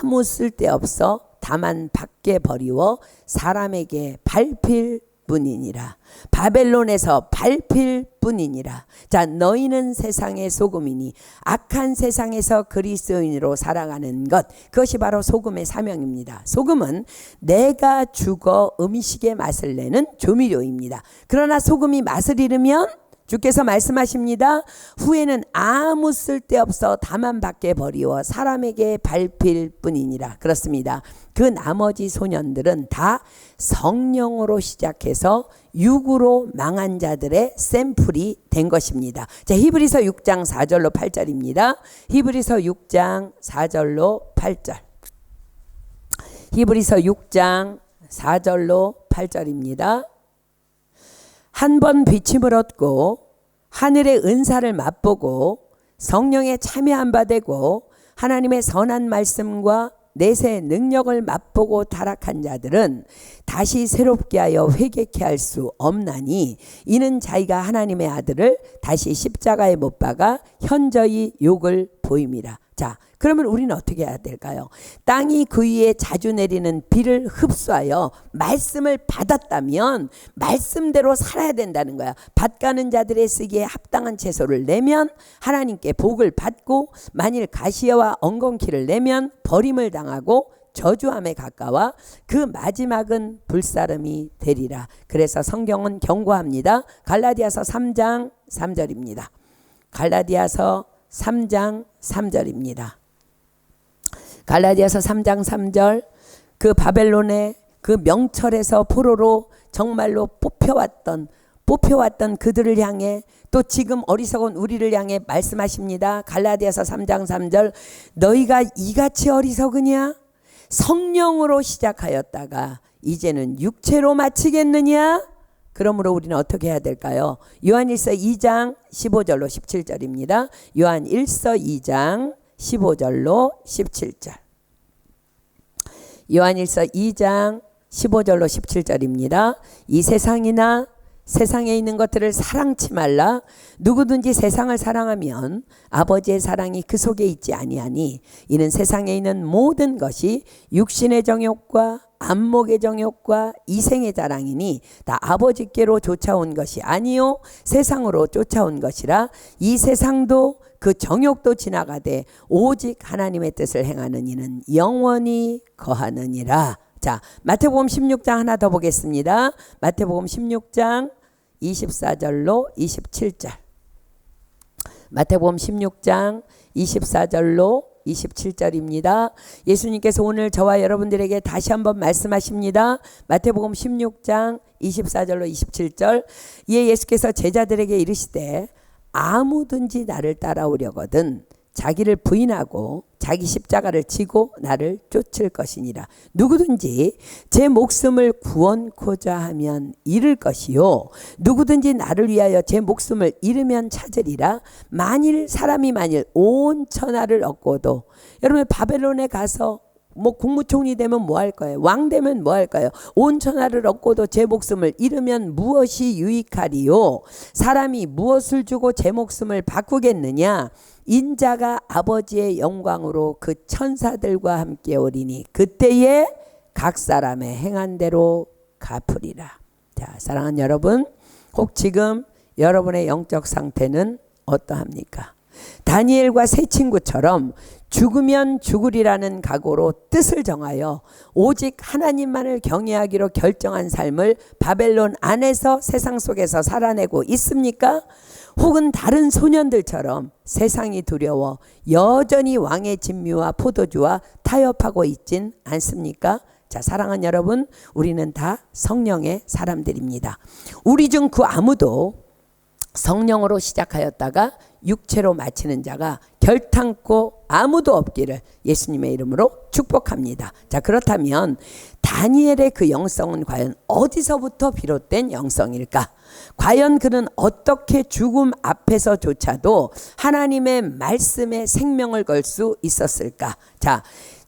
아무 쓸데없어 다만 밖에 버리워 사람에게 밟힐 뿐이니라. 바벨론에서 밟힐 뿐이니라. 자, 너희는 세상의 소금이니 악한 세상에서 그리스도인으로 살아가는 것, 그것이 바로 소금의 사명입니다. 소금은 내가 죽어 음식의 맛을 내는 조미료입니다. 그러나 소금이 맛을 잃으면 주께서 말씀하십니다. 후에는 아무 쓸데없어 다만 밖에 버리워 사람에게 밟힐 뿐이니라. 그렇습니다. 그 나머지 소년들은 다 성령으로 시작해서 육으로 망한 자들의 샘플이 된 것입니다. 자, 히브리서 6장 4절로 8절입니다. 히브리서 6장 4절로 8절. 히브리서 6장 4절로 8절입니다. 한 번 비침을 얻고 하늘의 은사를 맛보고 성령에 참여한 바 되고 하나님의 선한 말씀과 내세의 능력을 맛보고 타락한 자들은 다시 새롭게 하여 회개케 할 수 없나니 이는 자기가 하나님의 아들을 다시 십자가에 못 박아 현저히 욕을 보임이라. 자, 그러면 우리는 어떻게 해야 될까요? 땅이 그 위에 자주 내리는 비를 흡수하여 말씀을 받았다면 말씀대로 살아야 된다는 거야. 밭가는 자들의 쓰기에 합당한 채소를 내면 하나님께 복을 받고, 만일 가시와 엉겅퀴를 내면 버림을 당하고 저주함에 가까워 그 마지막은 불사름이 되리라. 그래서 성경은 경고합니다. 갈라디아서 3장 3절입니다. 갈라디아서 3장 3절입니다. 갈라디아서 3장 3절. 그 바벨론의 그 명철에서 포로로 정말로 뽑혀왔던 그들을 향해, 또 지금 어리석은 우리를 향해 말씀하십니다. 갈라디아서 3장 3절. 너희가 이같이 어리석으냐? 성령으로 시작하였다가 이제는 육체로 마치겠느냐? 그러므로 우리는 어떻게 해야 될까요? 요한일서 2장 15절로 17절입니다. 요한일서 2장 15절로 17절. 요한일서 2장 15절로 17절입니다. 이 세상이나 세상에 있는 것들을 사랑치 말라. 누구든지 세상을 사랑하면 아버지의 사랑이 그 속에 있지 아니하니 이는 세상에 있는 모든 것이 육신의 정욕과 안목의 정욕과 이생의 자랑이니 다 아버지께로 쫓아온 것이 아니요 세상으로 쫓아온 것이라. 이 세상도 그 정욕도 지나가되 오직 하나님의 뜻을 행하는 이는 영원히 거하느니라. 자, 마태복음 16장 하나 더 보겠습니다. 마태복음 16장 24절로 27절. 마태복음 16장 24절로 27절입니다. 예수님께서 오늘 저와 여러분들에게 다시 한번 말씀하십니다. 마태복음 16장 24절로 27절. 이에 예수께서 제자들에게 이르시되 아무든지 나를 따라오려거든 자기를 부인하고 자기 십자가를 지고 나를 쫓을 것이니라. 누구든지 제 목숨을 구원코자 하면 잃을 것이요 누구든지 나를 위하여 제 목숨을 잃으면 찾으리라. 사람이 만일 온 천하를 얻고도, 여러분 바벨론에 가서 국무총리 되면 뭐 할 거예요? 왕 되면 뭐 할까요? 온 천하를 얻고도 제 목숨을 잃으면 무엇이 유익하리요? 사람이 무엇을 주고 제 목숨을 바꾸겠느냐? 인자가 아버지의 영광으로 그 천사들과 함께 오리니 그때에 각 사람의 행한 대로 갚으리라. 자, 사랑하는 여러분, 혹 지금 여러분의 영적 상태는 어떠합니까? 다니엘과 세 친구처럼 죽으면 죽으리라는 각오로 뜻을 정하여 오직 하나님만을 경외하기로 결정한 삶을 바벨론 안에서 세상 속에서 살아내고 있습니까? 혹은 다른 소년들처럼 세상이 두려워 여전히 왕의 진미와 포도주와 타협하고 있진 않습니까? 자, 사랑하는 여러분, 우리는 다 성령의 사람들입니다. 우리 중 그 아무도 성령으로 시작하였다가 육체로 마치는 자가 결탄코 아무도 없기를 예수님의 이름으로 축복합니다. 자, 그렇다면 다니엘의 그 영성은 과연 어디서부터 비롯된 영성일까? 과연 그는 어떻게 죽음 앞에서조차도 하나님의 말씀에 생명을 걸 수 있었을까? 자,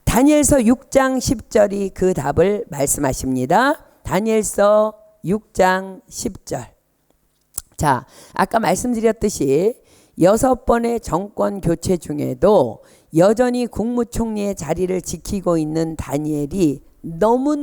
다니엘서 6장 10절이 그 답을 말씀하십니다. 다니엘서 6장 10절. 자, 아까 말씀드렸듯이 6번의 정권 교체 중에도 여전히 국무총리의 자리를 지키고 있는 다니엘이 너무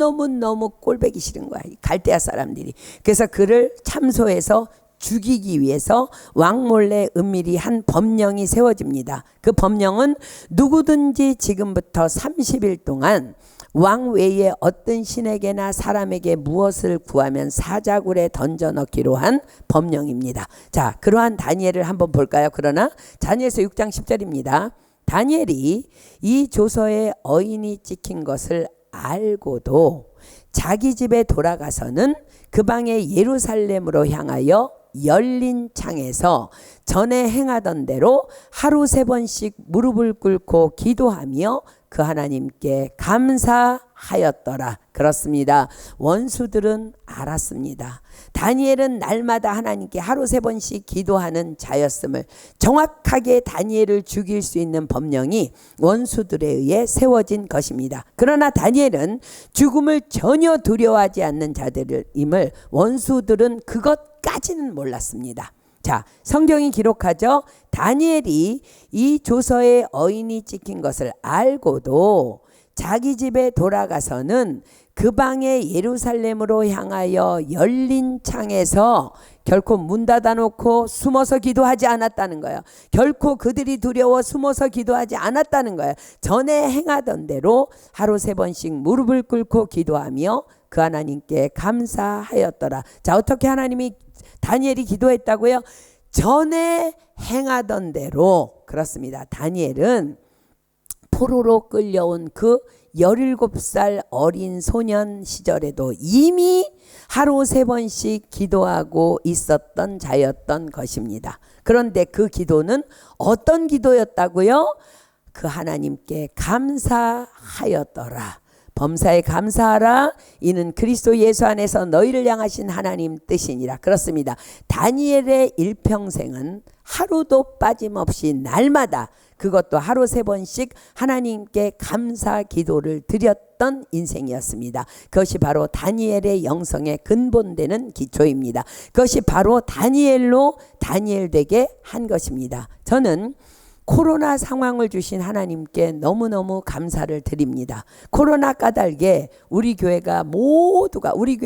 꼴보기 싫은 거야, 갈대아 사람들이. 그래서 그를 참소해서 죽이기 위해서 왕 몰래 은밀히 한 법령이 세워집니다. 그 법령은 누구든지 지금부터 30일 동안 왕 외에 어떤 신에게나 사람에게 무엇을 구하면 사자굴에 던져 넣기로 한 법령입니다. 자, 그러한 다니엘을 한번 볼까요? 그러나 다니엘서 6장 10절입니다. 다니엘이 이 조서에 어인이 찍힌 것을 알고도 자기 집에 돌아가서는 그 방에 예루살렘으로 향하여 열린 창에서 전에 행하던 대로 하루 3번씩 무릎을 꿇고 기도하며 그 하나님께 감사하였더라. 그렇습니다. 원수들은 알았습니다. 다니엘은 날마다 하나님께 하루 3번씩 기도하는 자였음을, 정확하게 다니엘을 죽일 수 있는 법령이 원수들에 의해 세워진 것입니다. 그러나 다니엘은 죽음을 전혀 두려워하지 않는 자들임을 원수들은 그것까지는 몰랐습니다. 자, 성경이 기록하죠. 다니엘이 이 조서에 어인이 찍힌 것을 알고도 자기 집에 돌아가서는 그 방에 예루살렘으로 향하여 열린 창에서 결코 문 닫아놓고 숨어서 기도하지 않았다는 거예요. 결코 그들이 두려워 숨어서 기도하지 않았다는 거예요. 전에 행하던 대로 하루 3번씩 무릎을 꿇고 기도하며 그 하나님께 감사하였더라. 자, 어떻게 다니엘이 기도했다고요? 전에 행하던 대로. 그렇습니다. 다니엘은 포로로 끌려온 그 17살 어린 소년 시절에도 이미 하루 3번씩 기도하고 있었던 자였던 것입니다. 그런데 그 기도는 어떤 기도였다고요? 그 하나님께 감사하였더라. 범사에 감사하라. 이는 그리스도 예수 안에서 너희를 향하신 하나님 뜻이니라. 그렇습니다. 다니엘의 일평생은 하루도 빠짐없이 날마다, 그것도 하루 3번씩 하나님께 감사 기도를 드렸던 인생이었습니다. 그것이 바로 다니엘의 영성의 근본되는 기초입니다. 그것이 바로 다니엘로 다니엘되게 한 것입니다. 저는 코로나 상황을 주신 하나님께 너무너무 감사를 드립니다. 코로나 까닭에 우리 교회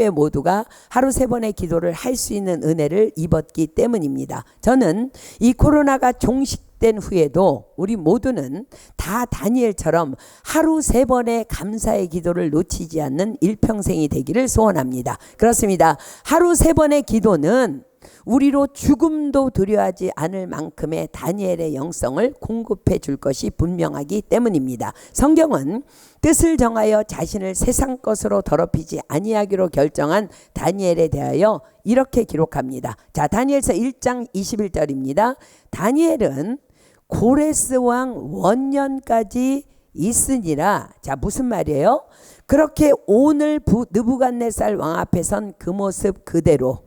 모두가 하루 3번의 기도를 할 수 있는 은혜를 입었기 때문입니다. 저는 이 코로나가 종식된 후에도 우리 모두는 다 다니엘처럼 하루 3번의 감사의 기도를 놓치지 않는 일평생이 되기를 소원합니다. 그렇습니다. 하루 3번의 기도는 우리로 죽음도 두려워하지 않을 만큼의 다니엘의 영성을 공급해 줄 것이 분명하기 때문입니다. 성경은 뜻을 정하여 자신을 세상 것으로 더럽히지 아니하기로 결정한 다니엘에 대하여 이렇게 기록합니다. 자, 다니엘서 1장 21절입니다. 다니엘은 고레스 왕 원년까지 있으니라. 자, 무슨 말이에요? 그렇게 오늘 느부갓네살 왕 앞에 선 그 모습 그대로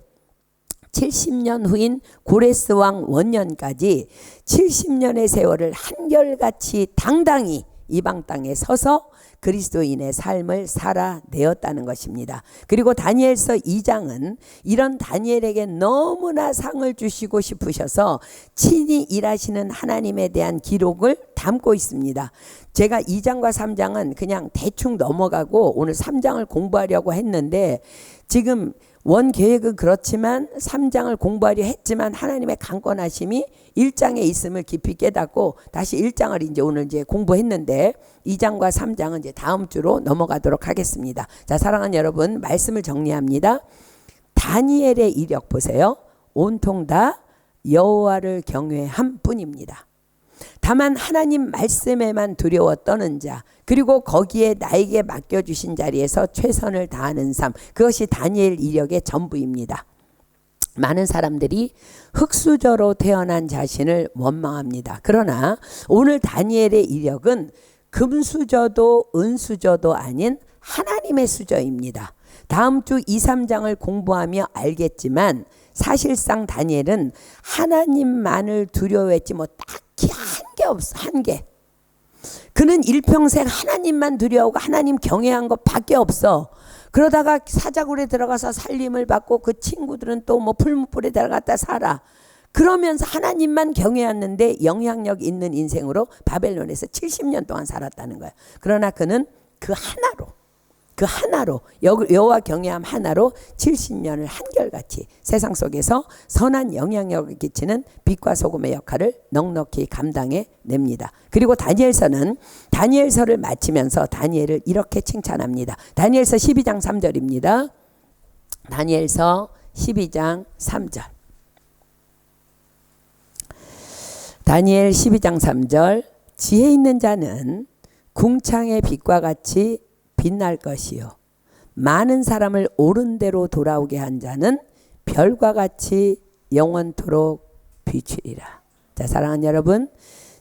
70년 후인 고레스 왕 원년까지 70년의 세월을 한결같이 당당히 이방 땅에 서서 그리스도인의 삶을 살아내었다는 것입니다. 그리고 다니엘서 2장은 이런 다니엘에게 너무나 상을 주시고 싶으셔서 친히 일하시는 하나님에 대한 기록을 담고 있습니다. 제가 2장과 3장은 그냥 대충 넘어가고 오늘 3장을 공부하려고 했는데, 지금 원 계획은 그렇지만 3장을 공부하려 했지만 하나님의 강권하심이 1장에 있음을 깊이 깨닫고 다시 1장을 이제 오늘 이제 공부했는데 2장과 3장은 이제 다음 주로 넘어가도록 하겠습니다. 자, 사랑하는 여러분, 말씀을 정리합니다. 다니엘의 이력 보세요. 온통 다 여호와를 경외함 뿐입니다. 다만 하나님 말씀에만 두려워 떠는 자, 그리고 거기에 나에게 맡겨주신 자리에서 최선을 다하는 삶, 그것이 다니엘 이력의 전부입니다. 많은 사람들이 흙수저로 태어난 자신을 원망합니다. 그러나 오늘 다니엘의 이력은 금수저도 은수저도 아닌 하나님의 수저입니다. 다음 주 2, 3장을 공부하며 알겠지만 사실상 다니엘은 하나님만을 두려워했지 뭐 딱히 한 게 없어. 한 개. 그는 일평생 하나님만 두려워하고 하나님 경외한 것밖에 없어. 그러다가 사자굴에 들어가서 살림을 받고 그 친구들은 또 뭐 풀무불에 들어갔다 살아. 그러면서 하나님만 경외했는데 영향력 있는 인생으로 바벨론에서 70년 동안 살았다는 거야. 그러나 그는 그 하나로 여호와 경외함 하나로 70년을 한결같이 세상 속에서 선한 영향력을 끼치는 빛과 소금의 역할을 넉넉히 감당해 냅니다. 그리고 다니엘서를 마치면서 다니엘을 이렇게 칭찬합니다. 다니엘서 12장 3절입니다. 다니엘서 12장 3절. 다니엘 12장 3절. 지혜 있는 자는 궁창의 빛과 같이 빛날 것이요, 많은 사람을 옳은 대로 돌아오게 한 자는 별과 같이 영원토록 비추리라. 자, 사랑하는 여러분,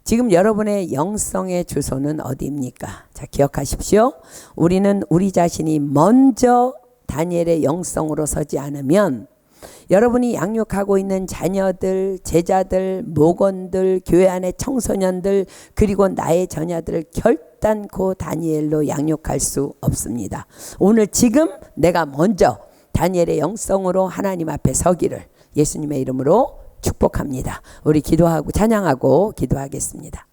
지금 여러분의 영성의 주소는 어디입니까? 자, 기억하십시오. 우리는 우리 자신이 먼저 다니엘의 영성으로 서지 않으면 여러분이 양육하고 있는 자녀들, 제자들, 목원들, 교회 안의 청소년들, 그리고 나의 자녀들을 결단코 다니엘로 양육할 수 없습니다. 오늘 지금 내가 먼저 다니엘의 영성으로 하나님 앞에 서기를 예수님의 이름으로 축복합니다. 우리 기도하고 찬양하고 기도하겠습니다.